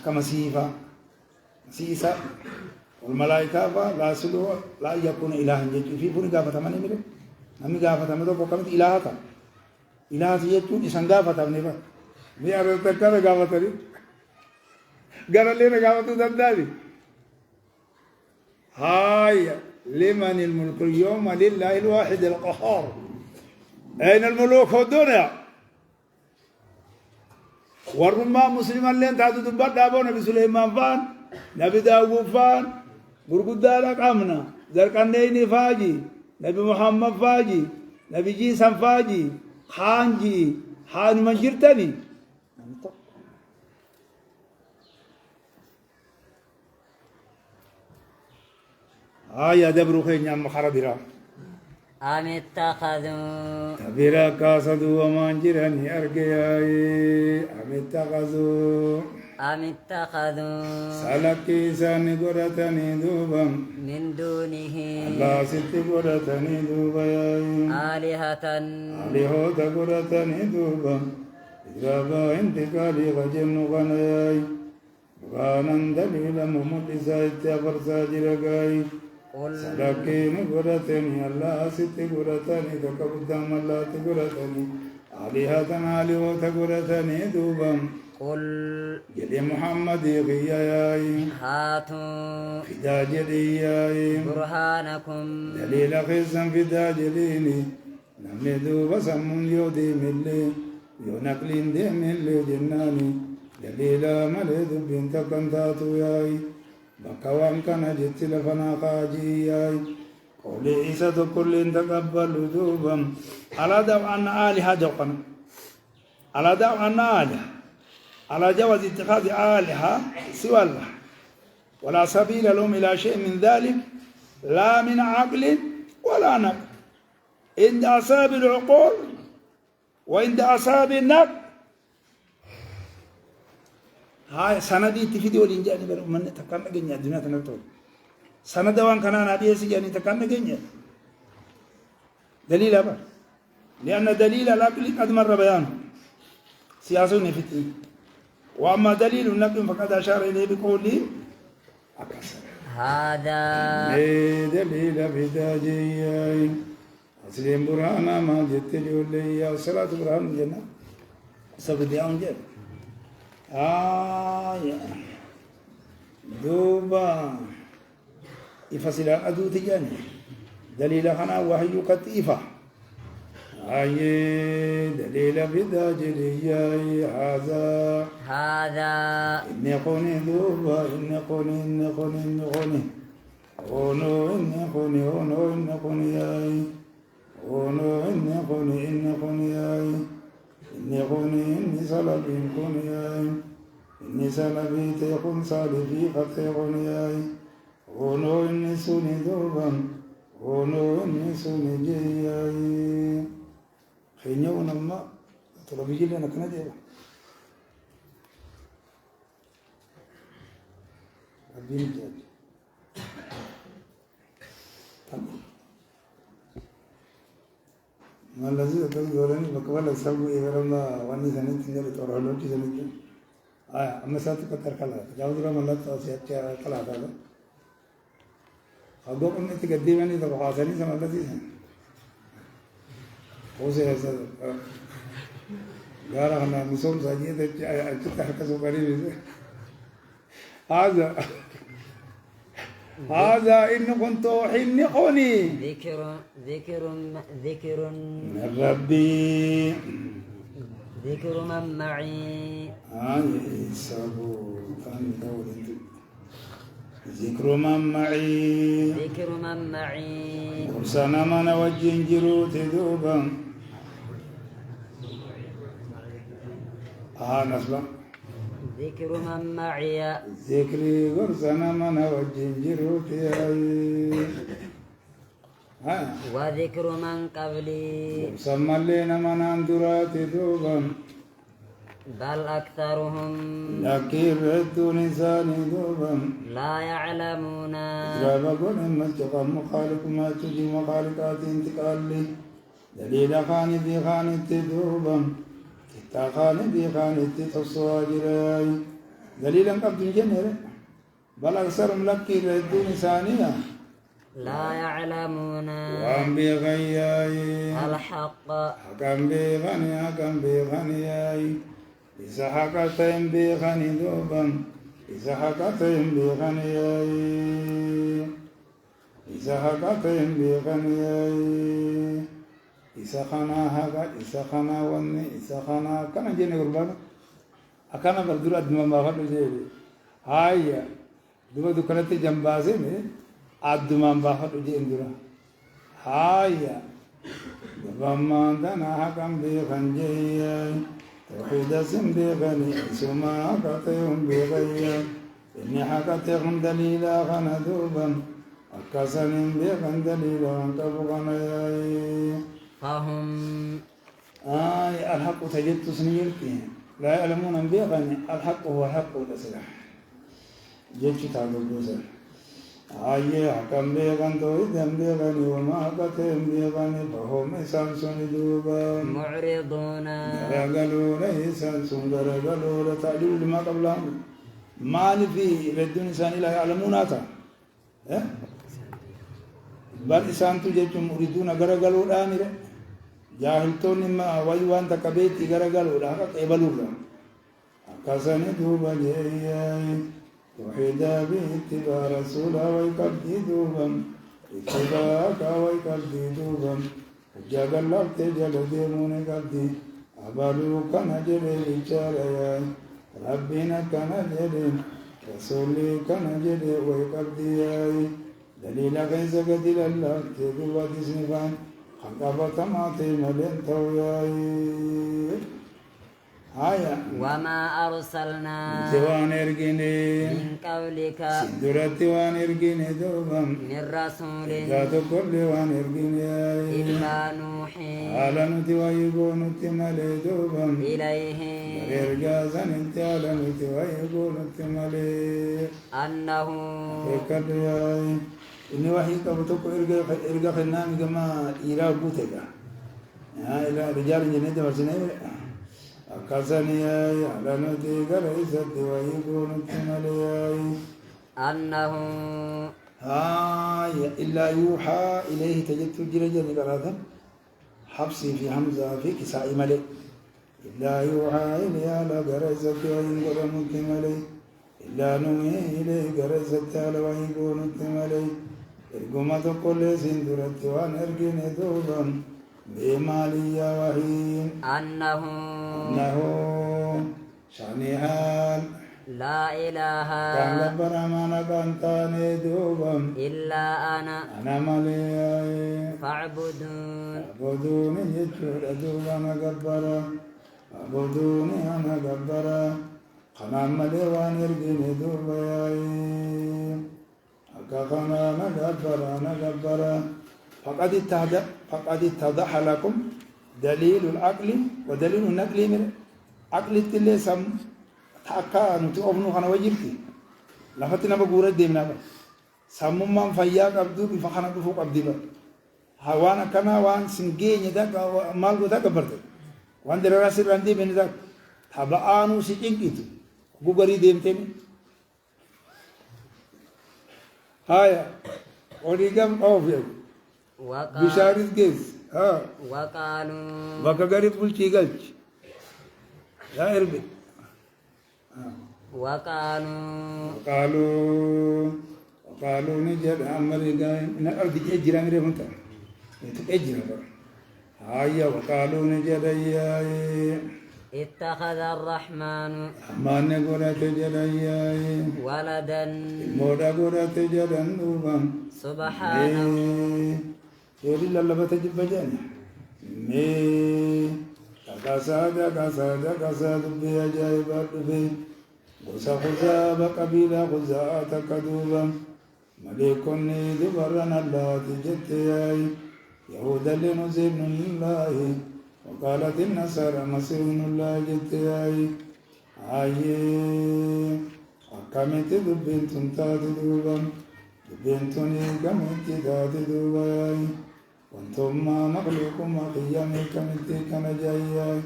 [SPEAKER 1] كمسيحا مسيحا والملائكة لا سلوا لا يكون إلها يجي في فون قافة من يمره نمي قافة من تو بكرة إلهة إلهة يجون إسان قافة من يبا ميارة تكاد قافة لي قال لنا قافة تداري هاي لمن الملك اليوم لله الواحد القهار أين الملوك الدنيا والرمى مسلما لين تعدد بدأ نبي سليمان فان نبي داوود فان برقدالك أمنا ذرقنين فاجي نبي محمد فاجي نبي جيسان فاجي خانجي خان من جرتني آية دبرو خين يام خربرا
[SPEAKER 2] أم اتخذوا
[SPEAKER 1] تبرا كاسدوا ومان جراني أرقياي أم اتخذوا سالكي ساني قرتني دوبا
[SPEAKER 2] من دونه
[SPEAKER 1] الله ست قرتني دوبا
[SPEAKER 2] آلهة
[SPEAKER 1] قرتني دوبا إذا انتقالي غجن غناي غانا دليلا مملسا اتفرسا جرقاي سلكين قرتني الله ست قرتني تكبدام الله تقرتني آلهة قرتني دوبا
[SPEAKER 2] قل
[SPEAKER 1] جدي محمد غياي
[SPEAKER 2] هاتوا
[SPEAKER 1] فدا جدياي
[SPEAKER 2] برهانكم
[SPEAKER 1] دليل خزن فدا جديني نمني دوبا سمون يودي ملي يونقلين دي ملي جناني دليل ملي بنت كنتاتو ياي بكوان كان جت لفنا خاجي ياي قولي إيسا كل تقبل دوبا على دو أن آلهة دوقنا على دو أن آلهة على جواز اتخاذ آلهة سوى الله ولا سبيل لهم إلى شيء من ذلك لا من عقل ولا نقل عند أصحاب العقول وعند أصحاب النقل هاي سندي تفيد والإنجاني من تكلم جنيا الدنيا تنتظر سند وان كان نبي سجاني تكلم جنيا دليل أبا لأن دليل العقل قد مر بيانه سياسة نفتي وأما دليل النقل فقد أشار إليه بقوله
[SPEAKER 2] هذا
[SPEAKER 1] دليل بداجي أسلم برانا ما جت جولي الصلاة برهان جنة سبدي أنجل دوبا إفصل أدو تجاني دليل خنا وحي كتيفة دليل بداجي هذا إني قوني دوبا إني قوني أونو إني قوني إني قوني أونو إني قوني إني قوني إني سلبي قوني إني سلبي تيقون سالفي قد قوني أونو إني سوني دوبا أونو إني سوني جياي خيني ونما ترى بيجي لنا كنا ديرا أبين جاي ما الذي تقولني بقول السبب إبرامنا واني سنة تنجر تورهلو تي سنة أما ساتي كتر كلا جاود رام الله تأسيات كلا هذا أدو كم تقدي مني تو خاصني سما الله تي سنة هو سه هذا يا رحمة مسلم ساجي ده أكيد هكذا سوبري بيسه هذا إن كنت حين قوني
[SPEAKER 2] ذكر
[SPEAKER 1] من ربي
[SPEAKER 2] ذكر من معي
[SPEAKER 1] سبو كان دولة ذكر من معي وسنا من وجنجرو تذوبا نسبا
[SPEAKER 2] ذكر من معي
[SPEAKER 1] ذكري غرسنا من وجنجرو تياي
[SPEAKER 2] وذكر من قبلي
[SPEAKER 1] سمى لنا من أندرات دوبا
[SPEAKER 2] بل أكثرهم
[SPEAKER 1] لكن ردوا لساني دوبا
[SPEAKER 2] لا يعلمون
[SPEAKER 1] رابقون المسجقا مخالق ما تجي مخالقات انتقال لي دليل خاني دي خاني تدوبا كتا خاني دي خاني تتصواجراي دليلا قبل الجنة بل أكثرهم لكي ردوا لسانيا
[SPEAKER 2] لا يعلمون
[SPEAKER 1] وأن بغياي
[SPEAKER 2] الحق
[SPEAKER 1] حكم بغنياي إذا حكتهم بغني دوبا إذا حكتهم بغنياي إذا خنا وني إذا خنا كان جيني قربانا أكانا بردور أدما ما خلو جيني هاي دوبا دكانتي جنبازي أدما ما خلو جيني دورا هاي دوبا دنا حكم بغنياي توحيد اسم بغني سما حكتهم بغيا إني حكتهم دليلا خنا دوبا أكسن بغن دليلا كبغنياي
[SPEAKER 2] فهم
[SPEAKER 1] الحق تجد سنيرتي لا يعلمون بغني الحق هو الحق والسلاح جيتش تعالوا بوزر حكم بغن توحيد بغني وما حكتهم بغني فهم سانسون دوبا
[SPEAKER 2] معرضون
[SPEAKER 1] غرقلوا سانسون غرقلوا تعديل لما قبلهم ما في بدون إنسان لا يعلمون هذا بل إنسان تجد مريدون غرقلوا الآمرة جاهلتون ما ويوان تكبيتي غرقلوا لا قبلوا له أكسن دوبا جياي توحيد باتباع رسولا ويقبضي دوبا اتباعك ويقبضي دوبا جاق الله تجل ديمون قبضي أبالو كان جلي رجالا ربنا كان جلي رسولي كان جلي ويقبضي دليل كيس قتل الله تبوا تسنفان خطبت ماتي ملين توياي هايا
[SPEAKER 2] وما أرسلنا
[SPEAKER 1] سوان ارجيني
[SPEAKER 2] من قبلك
[SPEAKER 1] سندرت وان ارجيني دوبا
[SPEAKER 2] من رسول
[SPEAKER 1] ذات كل وان ارجيني
[SPEAKER 2] إلا نوحي
[SPEAKER 1] على نتي ويقول نتي ملي دوبا
[SPEAKER 2] إليه
[SPEAKER 1] ارجازا انت على نتي ويقول نتي ملي
[SPEAKER 2] أنه
[SPEAKER 1] فكرياي إني وحي كبتوك ارجع خنام كما إيرا بوتك إلى رجال جنيد ورسنين أكاسني على نتي كريست ويقول نتي ملي
[SPEAKER 2] أنه
[SPEAKER 1] هاي إلا يوحى إليه تجد جرجل قراءة حبسي في حمزة في كساء ملك إلا يوحى إليه على قرزة وإن قرمت ملك إلا نوحي إليه قرزة على وإن قرمت ملك إرقمة كل سندرت وأن أرقين دوبا بمالي وحين
[SPEAKER 2] أنه
[SPEAKER 1] شانيهان
[SPEAKER 2] لا إله
[SPEAKER 1] كان برمانا كانتاني دوبا
[SPEAKER 2] إلا أنا
[SPEAKER 1] مالي
[SPEAKER 2] فاعبدون
[SPEAKER 1] عبدوني يجور دوبا نقبرا عبدوني أنا قبرا خنام ملي وان يرقيني دوبا أكا خنام نقبرا فقد اتضح لكم دليل العقل ودليل النقل من عقل اللي سم تأكا نتوفنو خنا وجرتي لفتنا بقورة ديمنا با سمم فيا قبضو بفخنا بفوق قبضي با هوانا كنا وان سنجيني دا مال دا قبرت وان دراسي راندي بين دا تبعانو سيكينكيتو غوغري ديمتني هايا اوريغام اوفيو بشاريز جيز ها
[SPEAKER 2] وقالوا
[SPEAKER 1] بكا غريب بولشي غلش يا اربي وقالوا نجد أمريكا إن الأرض أجرا غير متى أجرا هاي وقالوا نجد
[SPEAKER 2] اتخذ الرحمن
[SPEAKER 1] ما نقول تجد
[SPEAKER 2] ولدا
[SPEAKER 1] مودا قول تجد نوبا
[SPEAKER 2] سبحانه
[SPEAKER 1] يري الله بتجب بجاني كاساد بأجايبات في غسا خزاب قبيلة غزاة كدوبا مليكني دبرنا الله تجتياي يهودا لنزيب الله وقالت النصارى مسيح الله جتياي أكمت دبنتم تاتي دوبا دبنتني كمت تاتي دوبا وانتم ما مخلوقكم قيامي كمتي كنجاياي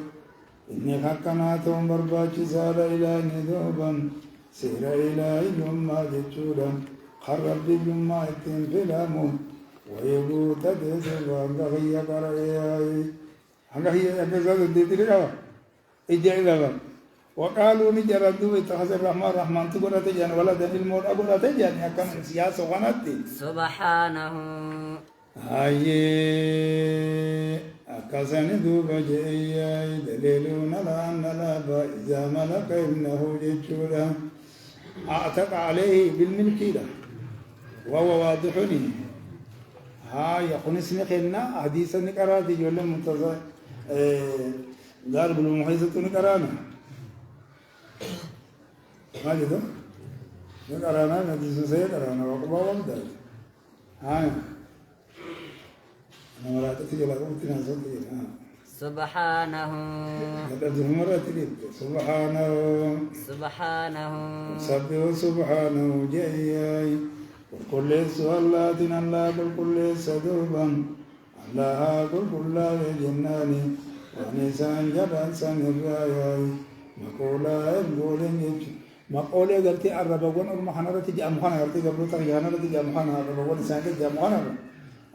[SPEAKER 1] إني حقناتهم برباچي سال إلهي دوبا سير إلهي جمع جتشودا خرب جمع اتين فلامو ويقو تدس وانغهي قرأياي انغهي أكساد ديتي لها إجاي لها وقالوا نجردوا اتخذ الرحمن رحمن تقول تجان ولدا الموت أقول تجان يكمل سياسة غناتي
[SPEAKER 2] سبحانه
[SPEAKER 1] هاي أكاسني دوبا جاي دليلون لأن الأبا إذا ملك ابنه جتشودا أعتق عليه بالملكية وهو واضحني هاي يقول اسمي خلنا حديثا نقرأت يقول لهم منتظر ضارب المحيصة نقرأنا ما جدو نقرأنا نديس سيقرأنا وقبا ومدار هاي
[SPEAKER 2] سبحانه
[SPEAKER 1] سبحانه جاي وكل سؤالات الله كل سدوبا الله كل جناني ونسان جبان سان الراياي مقولا القولين مقولة قلتي الربوان المحنرة تجي أمخانا قلتي قبلو تغيانا تجي أمخانا الربوان سان تجي أمخانا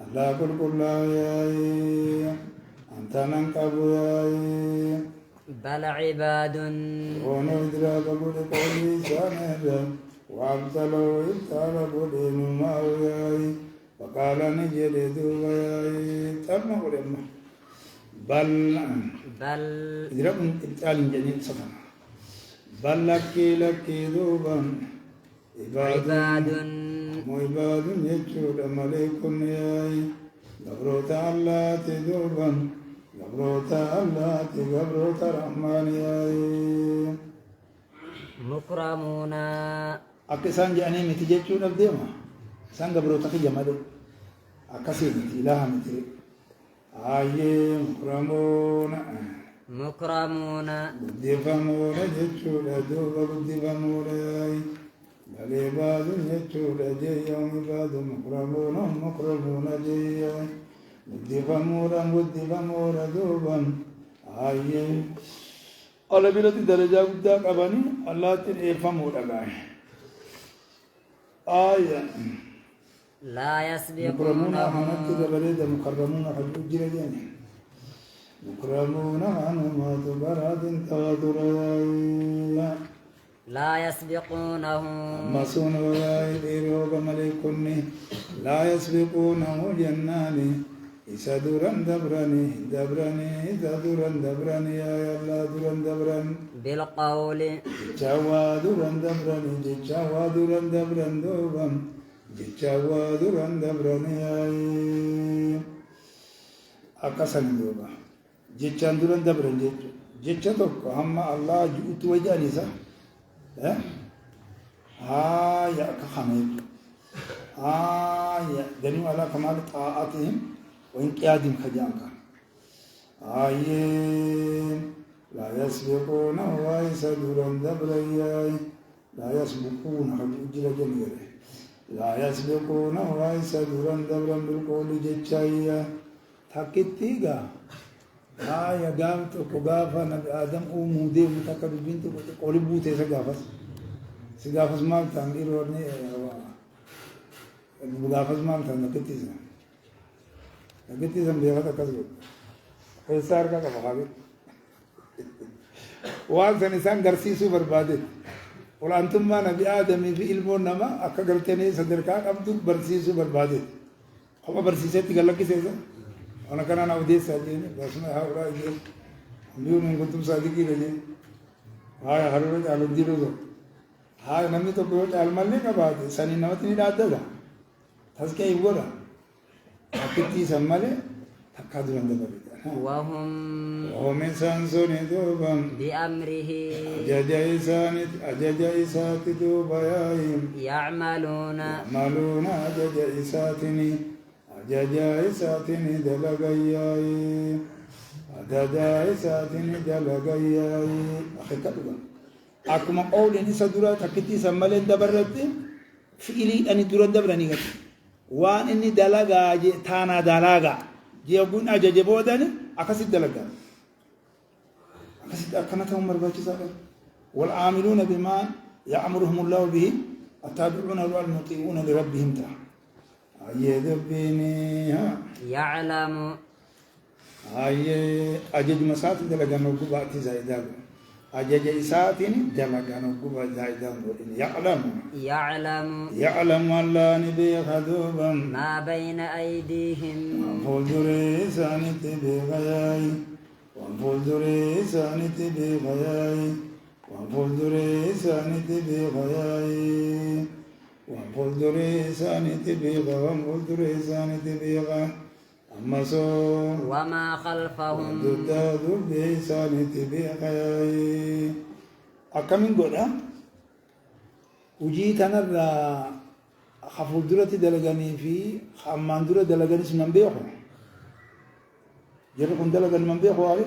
[SPEAKER 1] الله كل يا أنت ننقب يا
[SPEAKER 2] بل عباد
[SPEAKER 1] وندرى بقول قولي ساندا وابتلوا ابتلى قولي نماوي وقال نجد دوي ترمى قولي بل إدراكم ابتال جنين سفنا بل لكي دوبا
[SPEAKER 2] عباد
[SPEAKER 1] وعباد يجود مليكن ياي قبروت الله تدوبا قبروت الله قبروت رحمن ياي
[SPEAKER 2] مكرمون
[SPEAKER 1] أكسان جاني متججو نبديما سان قبروت أخي جمالو أكسين إله متي مكرمون
[SPEAKER 2] مكرمون
[SPEAKER 1] بدفمون ججو دوبا بدفمون ياي بل عباد يجود جي يوم عباد مكرمون جي بدفمون دوبا على بلاد درجة قد قبني الله تنفمون أباي
[SPEAKER 2] لا
[SPEAKER 1] مكرمون
[SPEAKER 2] يسبقونه
[SPEAKER 1] هناك بلد مكرمون حج جرجان مكرمون ما تبرد تغدر
[SPEAKER 2] لا يسبقونه
[SPEAKER 1] مسون ويروب ملكني لا يسبقونه جناني إسدوران دبراني دبراني يا الله دوران دبراني
[SPEAKER 2] بالقول
[SPEAKER 1] جوا دوران دبراني جوا دوران دبران دوبان جوا دوران دبراني أكاسن دوبا جيتشان دوران دبران جيتشان توك هم الله جوت وجاني سا يا كخميل يا دنيو على كمال طاعتهم وإن قيادهم خجانك لا يسبقون ويسدرون دبرياي لا يسبقون حجوجل جنيره لا يسبقون ويسدرون دبرن بالقول جتشايا تكتيغا يا قام تقغافا نبي آدم أمودي متكبر بنت قولي بوتي سقافس مال تنقير ورني بغافس مال تنقيتيزا نقيتيزا بيغتا كذب خيسار کا بخابي وان سنسان غرسيسو بربادت ولا انتم ما نبي آدم في علمو نما اكا غلطني صدركا ابدو برسيسو بربادت خما برسيسة تغلق كيسا وانا كان انا وديس ساجيني بسنا هاورا اجيل امبيو من كنتم صادقين لجي هارو جالو ديرو دو نمي تو بيوت علمالي کا بات سنين نوتني دادا دا تسكي يورا أكتي سمالي تكادو عند بريد وهم سانسون دوبا
[SPEAKER 2] بأمره
[SPEAKER 1] أججيسات دوبا
[SPEAKER 2] يعملون
[SPEAKER 1] أججيساتني دلقياي أخي كدوبا أكما قولي سدورا تكتي سمالي دبرت فإلي أني دورا دبراني غتي وان إني دلقا تانا دلقا جيبون أجاجي بوداني أكسد دلقا أكسد أكنتهم مرباكي ساقا والعاملون بما يأمرهم الله به التابعون والمطيعون لربهم تا دبيني
[SPEAKER 2] يعلم
[SPEAKER 1] أجاج مسات دلقا نوقباتي زايداغ أجاج إساتين دلقا نوقبا زايداغ يعلم الله نبي خذوبا
[SPEAKER 2] ما بين أيديهم
[SPEAKER 1] وانفلدري سانتي بغياي أما سو
[SPEAKER 2] وما خلفهم
[SPEAKER 1] ضد بسانتي بغياي أكمن قولا وجيت أنا خفول درة دلقاني في خمان درة دلقاني سنن بيخو جرقون دلقاني من بيخو علي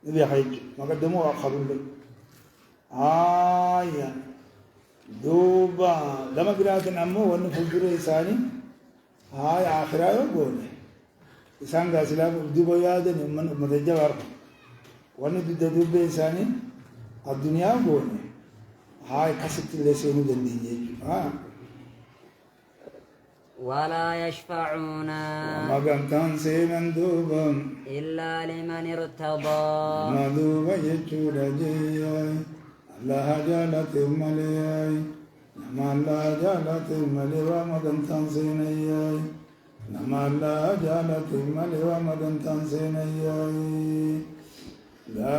[SPEAKER 1] نبي حيج ما قدموها خبول لي دوبا لما قرأت أمه ونفول درة إساني آخرا يقول إسان قاسلا دوبا يادني من متجوار ونفول دوبا إساني الدنيا يقول كسبت اللي سينو دندي
[SPEAKER 2] ولا يشفعون
[SPEAKER 1] ما قمتان سيمن دوبا
[SPEAKER 2] إلا لمن ارتضى
[SPEAKER 1] ما دوبا يجود جياي الله جالت ملياي نما الله جالت ملي وما قمتان سينياي نما الله جالت ملي وما قمتان سينياي لا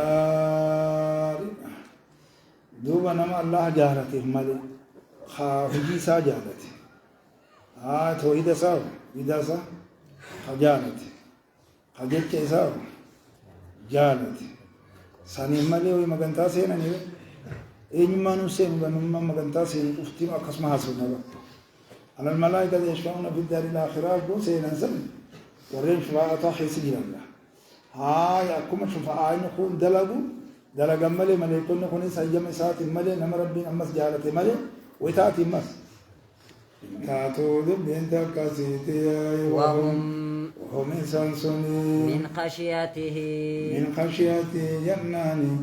[SPEAKER 1] دوبا نما الله جالت ملي hojii isaa jaalate toohida isaa bidaa isaa jaalate jecha isaa jaalate saniin malee ho'i magantaa seenanii eenyummaan nu seenu ganummaa magantaa seenu dhuftii akkasuma haasofna أنا الملائكة يشفعون في الدار الآخرة يقول سيدنا زمن ورين شفاعة حيث جلالة هاي أكما شفاعة نقول دلقوا ملي مليكون نقول سيجم إسات ملي نم ربين أمس جالة ملي ويتاتي مس تاتو بنت كاسيتي وهم سنسوني
[SPEAKER 2] من
[SPEAKER 1] خشيته جناني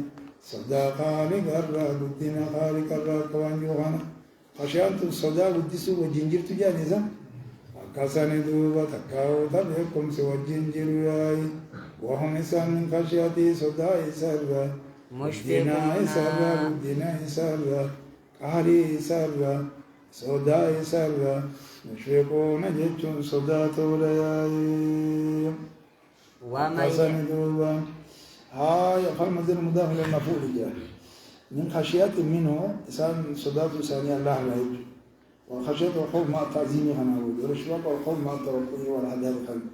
[SPEAKER 1] صداقا لقرى الدين خالق الرق وانجوهنا خشيت الصداق والدسو والجنجر تجانيزا كاساني دوبا تكاو تبهكم سوى الجنجر ياي وهم إسان من خشيته صداق إسارة
[SPEAKER 2] مشفقون
[SPEAKER 1] ودنا إسارة قهري إسارة صداق إسارة مشفقون جتشون صداق تولياي كاساني دوبا هاي فالمدير مداخل المفعول جاي من خشية منه إنسان صداق ثانية الله لا يجي وخشية والخوف مع التعظيم خناود والإشفاق والخوف مع التوكل والعذاب خلق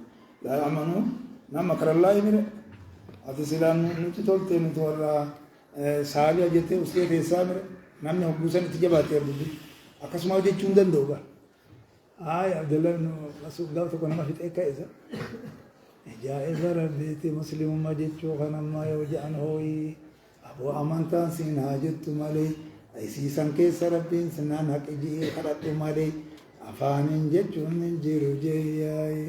[SPEAKER 1] لا يأمنون نعم مكر الله يمر أتسلام نتطول تنتورا ساليا جت उसके पैसा में नामने हुकुसन तिजबात है बुद्धि अकस्मात जे चुंदन दोगा आय अब्दुल्ला मसूद दाव तो कोना फित एक ऐसा जायज़ रबीती मुस्लिम मजिद चोखन अम्मा यवजान होई أبو أمانتا سينا جدت مالي أيسي سنكي سربين سنان حق جي خرطت مالي أفان جتشون جيرو جياي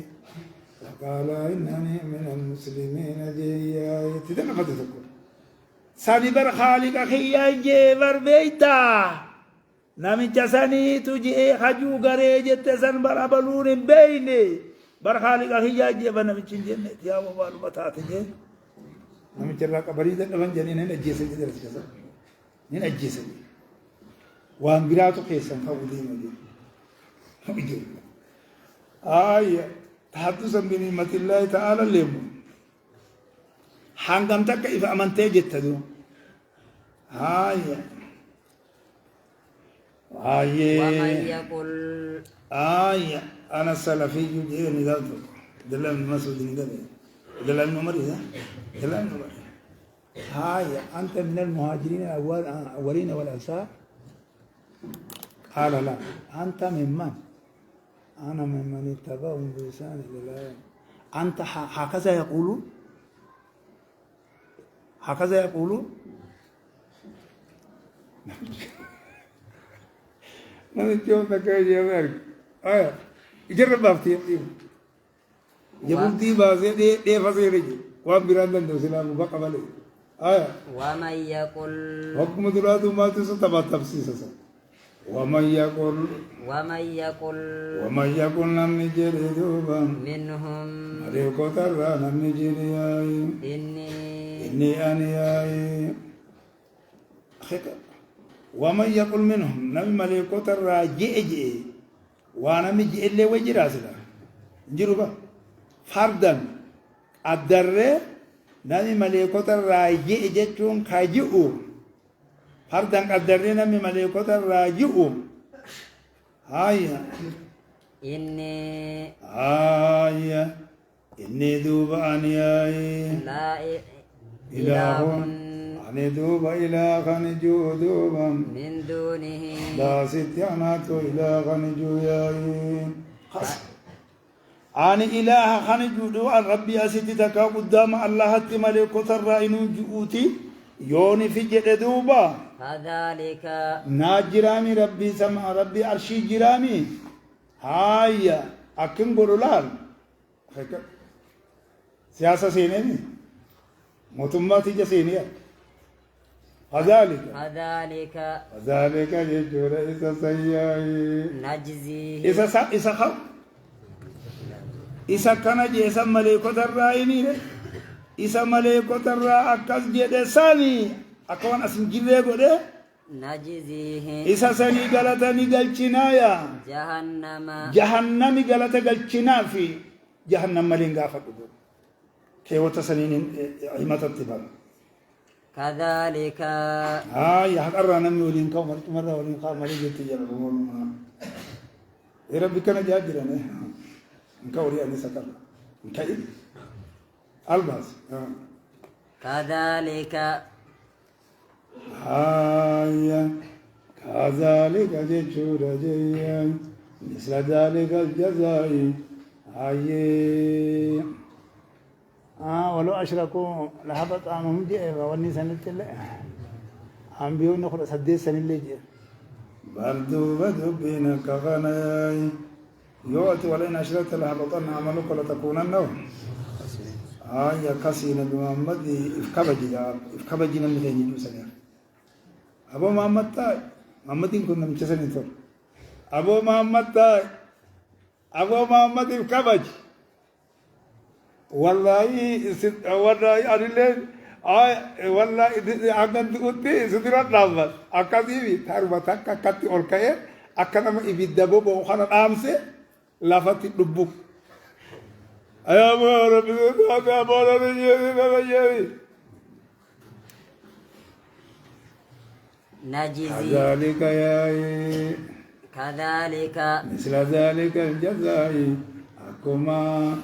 [SPEAKER 1] فقال إنني من المسلمين جياي تدنا فتتكون ساني بر خالق أخياي جي بر بيتا نامي جساني تجي خجو غري جتسان بر أبلون بيني بر خالق أخياي جي بر نامي جنة يا مبالو بتات جي نمي جرّا كبريد نمن جنين نجيسة جدرس كذا نجيسة وان براتو كيسان فودي مجد آية تحدث بنعمة الله تعالى لهم حنقم تك إذا أمنتي جتدو آية
[SPEAKER 2] ومن يقول
[SPEAKER 1] أنا سلفي جيني ذاته دلنا من مسعود نقدر دلنا عمر إذا دلنا عمر هاي أنت من المهاجرين الأولين والأنصار قال لا أنت ممن أنا ممن اتبعهم بلسان الله أنت هكذا يقولون هكذا يقولون نحن نشوف نكاي جمال يجرب بافتي يبون بازي دي فصيري وان بيراندن دوسلام بقى بالي
[SPEAKER 2] ومن يقول
[SPEAKER 1] حكم دراتو ما تسطب تفسير ومن يقول لم نجري دوبا
[SPEAKER 2] منهم
[SPEAKER 1] مريكو ترى لم نجري إني أني ومن يقول منهم نم مريكو ترى جئ وانا مجئ اللي وجرا سلا جروبا فردا الدرة نمي ملكوت الراجع جتون كاجئو فردا الدرة نمي ملكوت الراجع هاي إني دوباني
[SPEAKER 2] لا
[SPEAKER 1] إله أني دوب إله نجودوبا
[SPEAKER 2] من دونه
[SPEAKER 1] لا ستيانات إله نجوياين أنا إله خنجود وأن ربي أسيتك قدام الله ملكوت الرائن جؤتي يوني في جدوبا
[SPEAKER 2] فذلك
[SPEAKER 1] ناجرامي ربي سمع ربي أرشي جرامي هاي أكن قرولال سياسة سيني متماتي جسيني فذلك يجور إسا سيئي
[SPEAKER 2] نجزيه
[SPEAKER 1] إسا خو إسا كان جيسا ملكوت الرائني إسا ملكوت الرائن أكاس جيدة ساني أكوان أسم جيبه ده
[SPEAKER 2] نجزيه
[SPEAKER 1] إسا ساني غلطة نغلچنايا جهنم غلطة غلچنا في جهنم ملنغا فقدو كيوتا سنين عمات التبار
[SPEAKER 2] كذلك
[SPEAKER 1] هاي حقرا نمي ولين كوم مرة ولين قام مرة جت جل يا ربي كان جاجر أنا نكوري أنا سكر نكيل الباس
[SPEAKER 2] كذلك
[SPEAKER 1] هاي كذلك جشور جيا مثل ذلك الجزاء هاي ولو أشركوا لحبط أعمالهم جئ واني سنة الله هم بيقول نخلص سديد سنة اللي جئ بل دوبة بينك غناي يؤتي ولئن أشركت لحبطن عملك ولتكونن يا كسي نبي محمد إفكبجي نمي تنجي سنة أبو محمد تاي محمد كنا متسنين تور أبو محمد تاي أبو محمد إفكبجي والله أدلين والله أكن تقولي سدرات نامس أكاديمي ثاربتا كاتي أولكاي أكنام إبيدابو بوخانا أمسه لافاتي دبوك أيا ربي هذا بولا نجيبي
[SPEAKER 2] نجزي
[SPEAKER 1] كذلك يا
[SPEAKER 2] كذلك
[SPEAKER 1] مثل ذلك الجزاء أكما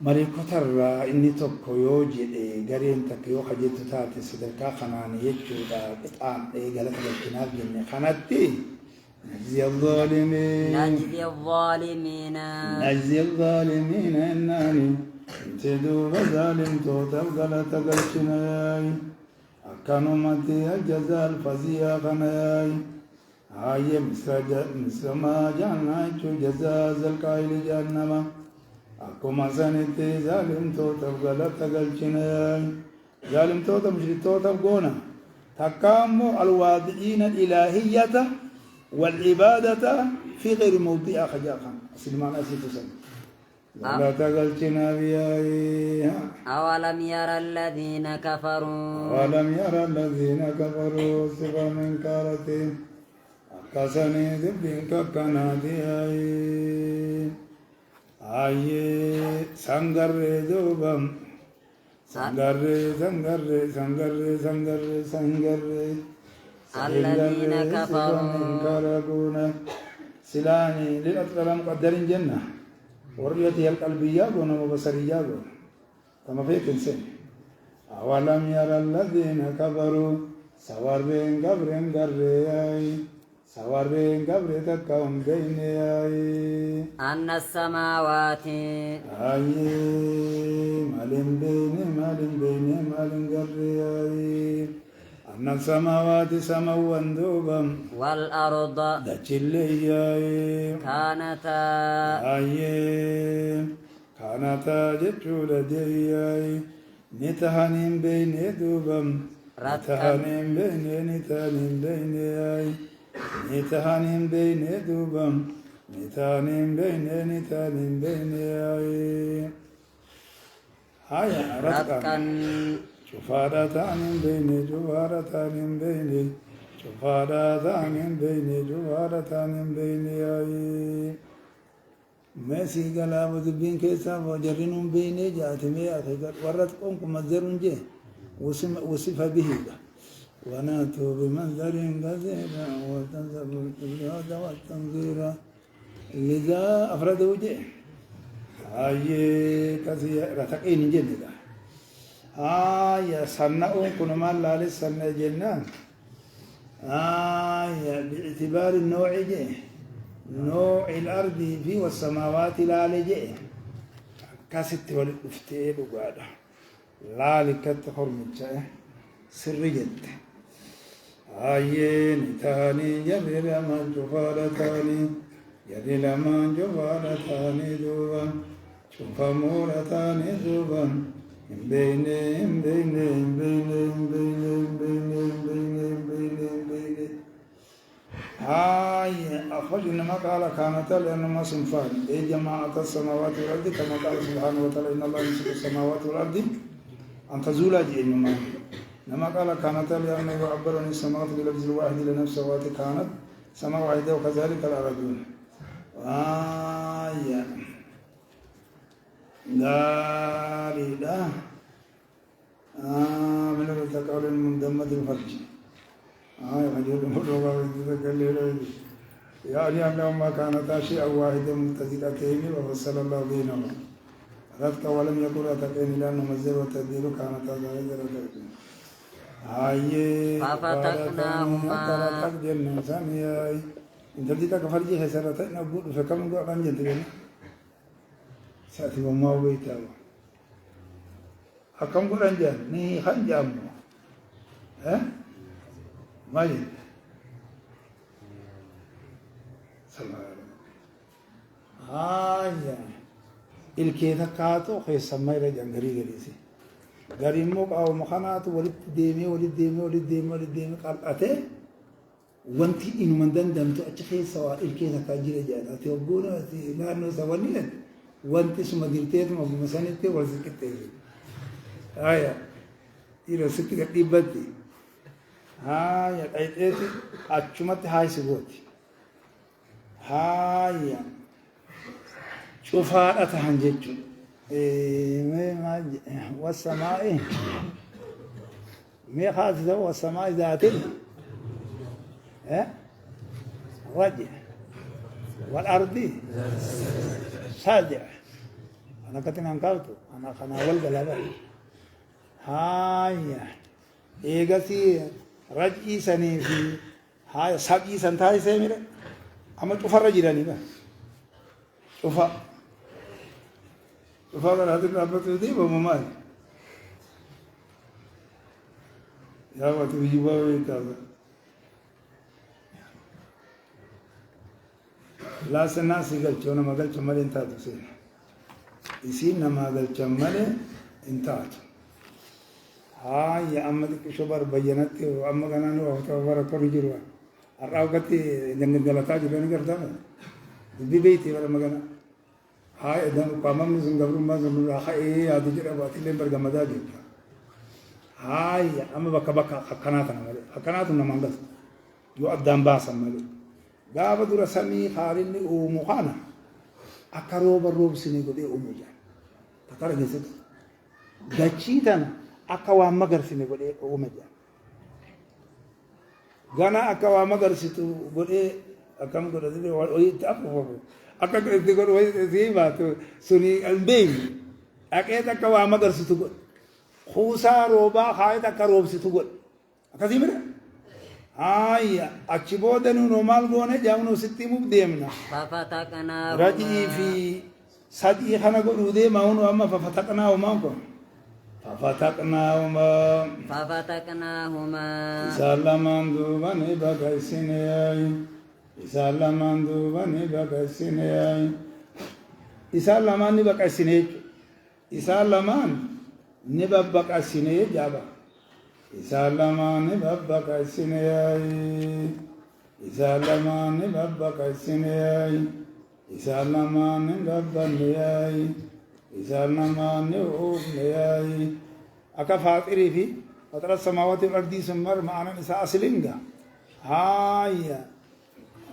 [SPEAKER 1] مريكوتر إني توكو يوجي غارين تكيو حجيتو تاتي سدركا خناني يجودا قطعان غلط بالكناب جنة خناتي نجزي الظالمين نجزي الظالمين إناني انتدو بظالم توتب غلط بالكناي أكانو متي الجزاء الفزيا خناي هاي مثل ما جعلنا جزاء القائل جهنم أكما سنتي ظالم توتب غلط بالكناي ظالم توتب مشرك توتب غونا تكامو الواضعين الإلهية والعبادة في غير موضع خجاقا سلمان أسيتسن ولا تقلتنا بيائها
[SPEAKER 2] أولم يرى الذين كفروا
[SPEAKER 1] صفا من كارتين أكسني ذبين ككناتي آي سنگر دوبم سنگر
[SPEAKER 2] الذين كفروا
[SPEAKER 1] سلاني للأطلال مقدرين جنة وريتي القلبية وبصرية كما فيك إنسان أولم يرى الذين كفروا سوار بين قبر تكون بين
[SPEAKER 2] أن السماوات
[SPEAKER 1] مالين قبر أن السماوات سموا دوبا
[SPEAKER 2] والأرض
[SPEAKER 1] دجلي كانتا جتشول جياي نتهانين بين دوبا نتهانين بين دوبا هاي رتقا شفارتان بين ماشي قلا وذبين كيسا وجرنهم بين جاتمي أخي ورتقون كمزرون جه وصف به وناتوا بمنظر كثير وتنزل الكبرياء والتنظير لذا أفردوا جه هاي كثير رتقين جندا يا سنة كن ما لا لسنة جنان باعتبار النوع جه نوع الأرض في والسماوات لا لجه كاسيت والفتيل وقاعدة لا لكت حرمت سر جد نتاني جري لمن جفالتاني جري لمن جفالتاني دوبا شوف مورتاني دوبا بين هاي أخرجنا ما قال كانت لأنهما صنفان أي جماعة السماوات والأرض كما قال سبحانه وتعالى إن الله يمسك السماوات والأرض أن تزولا جئنما لما قال كانت لأنه يعبر عن السماوات بلفظ الواحد لنفس السماوات كانت سماء واحدة وكذلك الأرضون من التقال المندمة الفرج يجوز مرة ويتكلم يعني أنهما كانتا شيئا واحدا متزقتين وفصل الله بينهما رتك ولم يكن رتقين لأنه مزر وتدبير كانتا ظاهرتين هاي
[SPEAKER 2] ففتقناهما
[SPEAKER 1] جنة ثانية إن تبديك فرجي حسرتين أقول فكم قول عن جنتين سأتي وما ويتا أكم قول عن جن ني خن جامو ها ما جن هاي الكيتا كاتو خي سماي رجع غريسي غريمو او مخانات ولد ديمي قالته وانتي انو من دندمتو اچخي سوا الكيتا كاجيره جاته وغونا تي لانو سوانيت وانتي سمديرتيت ما مسانيتي ورزقتي هاي يرو ستي ديبتي هاي ايتي اچمت هاي سبوتي هاي شوف هذا تهنجتو والسماء مي خاصة والسماء ذات رجع والأرض ساجع أنا كتن أنكرتو أنا خناول بلابا هاي إيغسي رجعي سني في هاي سبعي سنتاي سيميرا أما تفرج لاني با شوفا أنا هذا الأبد ودي بممال يا ما تبي ويتابع لا سنا سيقل شونا ما قال شمال انتاتو سين يسين ما قال شمال انتاتو هاي يا أمدك شبر بيناتي وأما كانوا وتوبر كوريجروا الراوكتي جنگ جلتا جبرني کرتا ہے بيتي ولا مغنا هاي دم قامم زنگبر ما زنگبر اي ادي جرا باتي برغمدا دي هاي اما بكبك حكناتنا مانغس يو ادام باسم مالو غاب دور سمي خارني او مخانا اكرو بروب سني غدي اومجا تكار جسد دچيتن اكوا مگر سني غدي اومجا غانا اكوا مگر سيتو غدي أكم قرأت لي ويت أفهم أكم قرأت لي ويت زيما تو سني البيم أكيد أكوا ما قرأت تقول خوسا روبا خايت أكروب ستقول أكذي هاي أشبودن نومال غونة جامنو ستي مبديمنا
[SPEAKER 2] ففتقنا
[SPEAKER 1] رجي في سدي خنا قرودي ما هو أما ففتقنا وما كون
[SPEAKER 2] ففتقناهما
[SPEAKER 1] سلمان دوبني بقيسيني Isalaman dubani bakasinay Isalaman ni bakasinay Isalaman ni babakasinay jaba Isalaman ni babakasinay Isalaman ni babakasinay Isalaman ni babbaniyay Isalaman ni ubniyay aka fatiri fi fatara samawati wal ardi sumar ma'ana isa aslinga haya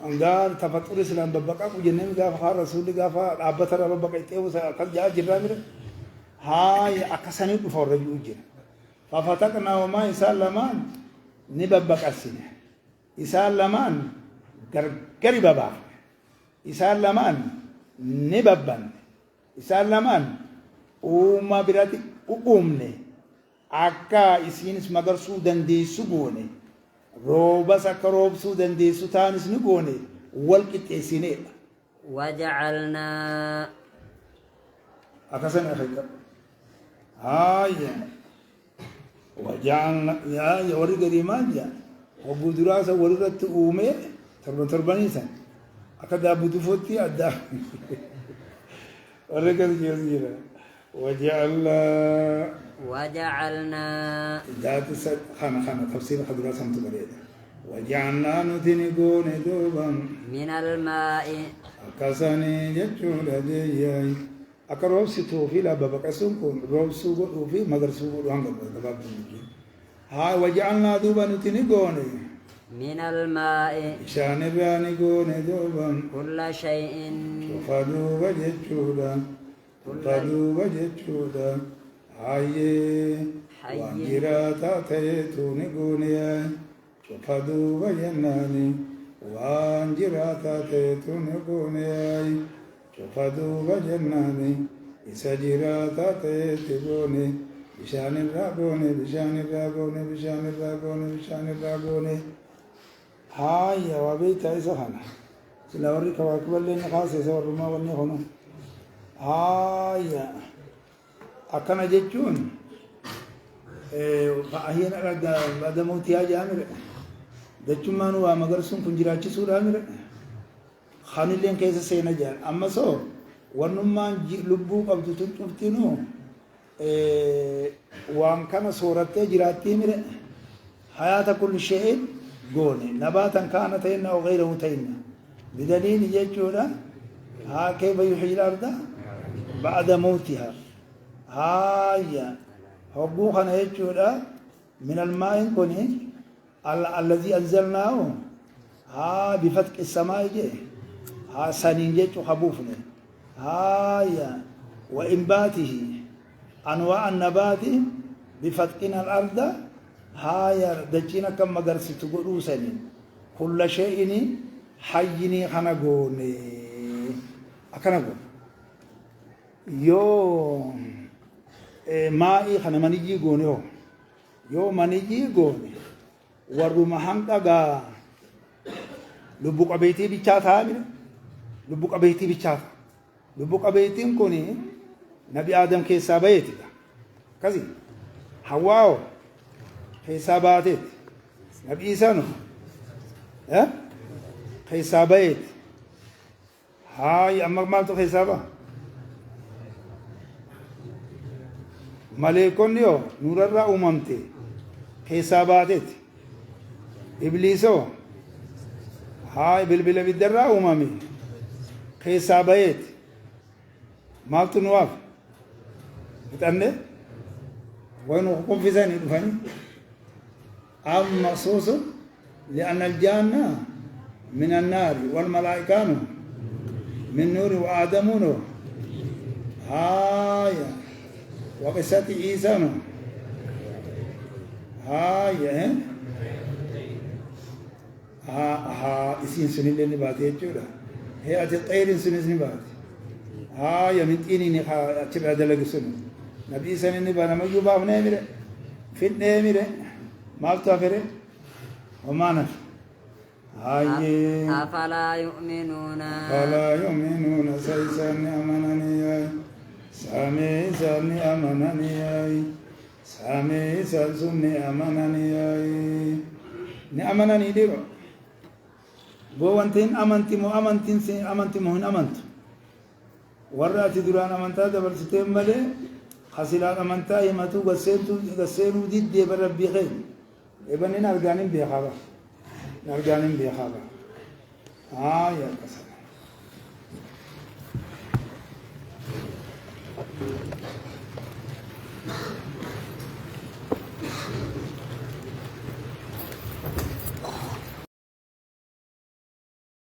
[SPEAKER 1] Anggar tafatur Islam babaka kujenem gafa Rasul gafa abatara babaka itu kan jaa jirra mir hay akasani du for rabi ujir fa fatakna wa ma isallaman ni babaka sine isallaman gargari baba isallaman ni babban isallaman umma birati umne akka isinis magar sudan de sugone روبا سكروب سودان دي سوتانس نقوني والكت سيني
[SPEAKER 2] وجعلنا
[SPEAKER 1] أكسن أخي هاي وجعلنا يا يوري قريمان يا وبدراسة ورقة أومي ترباني سن أكدا بدفوتي أدا ورقة جيرة وجعلنا ذات خانة تفسير خضراء سمت بريدة وجعلنا نتنقون دوبا
[SPEAKER 2] من الماء
[SPEAKER 1] أكساني جتشون لديي أكروب ستوفي لا بابك أسنكم روب سوغو في مدر سوغو وانغر بابك هاي وجعلنا دوبا نتنقون
[SPEAKER 2] من الماء
[SPEAKER 1] شان بانقون دوبا
[SPEAKER 2] كل شيء
[SPEAKER 1] فدوبا جتشودا فدوبا جتشودا hayyee
[SPEAKER 2] Hayyee.
[SPEAKER 1] waan jiraataa ta'eetu ni goone cufa duuba jennaani waan jiraataa ta'eetu ni goone cufa duuba jennaani isa jiraataa ta'eetti goone bishaan irraa goone bishaan irraa goone bishaan irraa goone bishaan irraa goone hayya waa beektaa isa kana sila warri kawaakiballee ni kaase isa warrumaa wanni kunu hayya akkana jechuun fa'ahiin bada mootiyaa jaamire dachummaan waa magarsuun kun jiraachisuudha mire kanilleen keessa seena jaan amma soo wannummaan lubbuu qabdu tun cuftinuu waan kana soorattee jiraattii mire hayaata kulli shay'in goone nabaatan kaana ta'inna aw ghayrahu ta'inna bidaliili jechuudha haa kayfa yuhyil arda ba'da mawtihaa هايا حبوخنا يجودا من الماء كوني الذي أنزلناه ها بفتق السماء جي ها سنين جيتو خبوفنا هايا وإنباته أنواع النبات بفتقنا الأرض هايا دجينا كم مغرسي تقولوا سنين كل شيء حيني خنقوني أكنقون يوم maa'ii kana manijii goone hoo yoo manijii goone warruma hanqagaa lubbu qabeetii bichaa ta'a mire lubbu qabeetii bichaa ta'a lubbu qabeetiin kun nabi aadam keessaa bayeetidha akkasi hawwaa'oo keessaa baateeti nabi isanu keessaa bayeeti haayi amma maaltu keessaa ba'a maleekonni yoo nurarraa uumamte keessaa baateeti ibliisoo haa bilbila biddarraa uumame keessaa bayeeti maaltu nuwaaf fixanne waynu kuffisanii dhufanii am maqsuusu li'anna aljaanna min annaari walmalaa'ikaanu min nuuri wa aadamuuno haaya وقصة عيسى هاي اسين سنين اللي باتي جودا هي الطير سنين باتي هاي من تيني نخا تبع دلق سن نبي سنين بانا مجوبا ونمره في النمره ما تفره وما نف هاي
[SPEAKER 2] أفلا يؤمنون
[SPEAKER 1] فلا يؤمنون سيسان أمنني سامي سامي أمانني سامي سامي أمانني نأمانني ديرو بوانتين أمانتي مو أمانتين سين أمانتي مو هن أمانت ورأتي دران أمانتا دبر ستين ملي خسلان أمانتا يماتو غسينو ديد دي بربي خير ابن نرجانين بيخابا نرجانين بيخابا يا كسر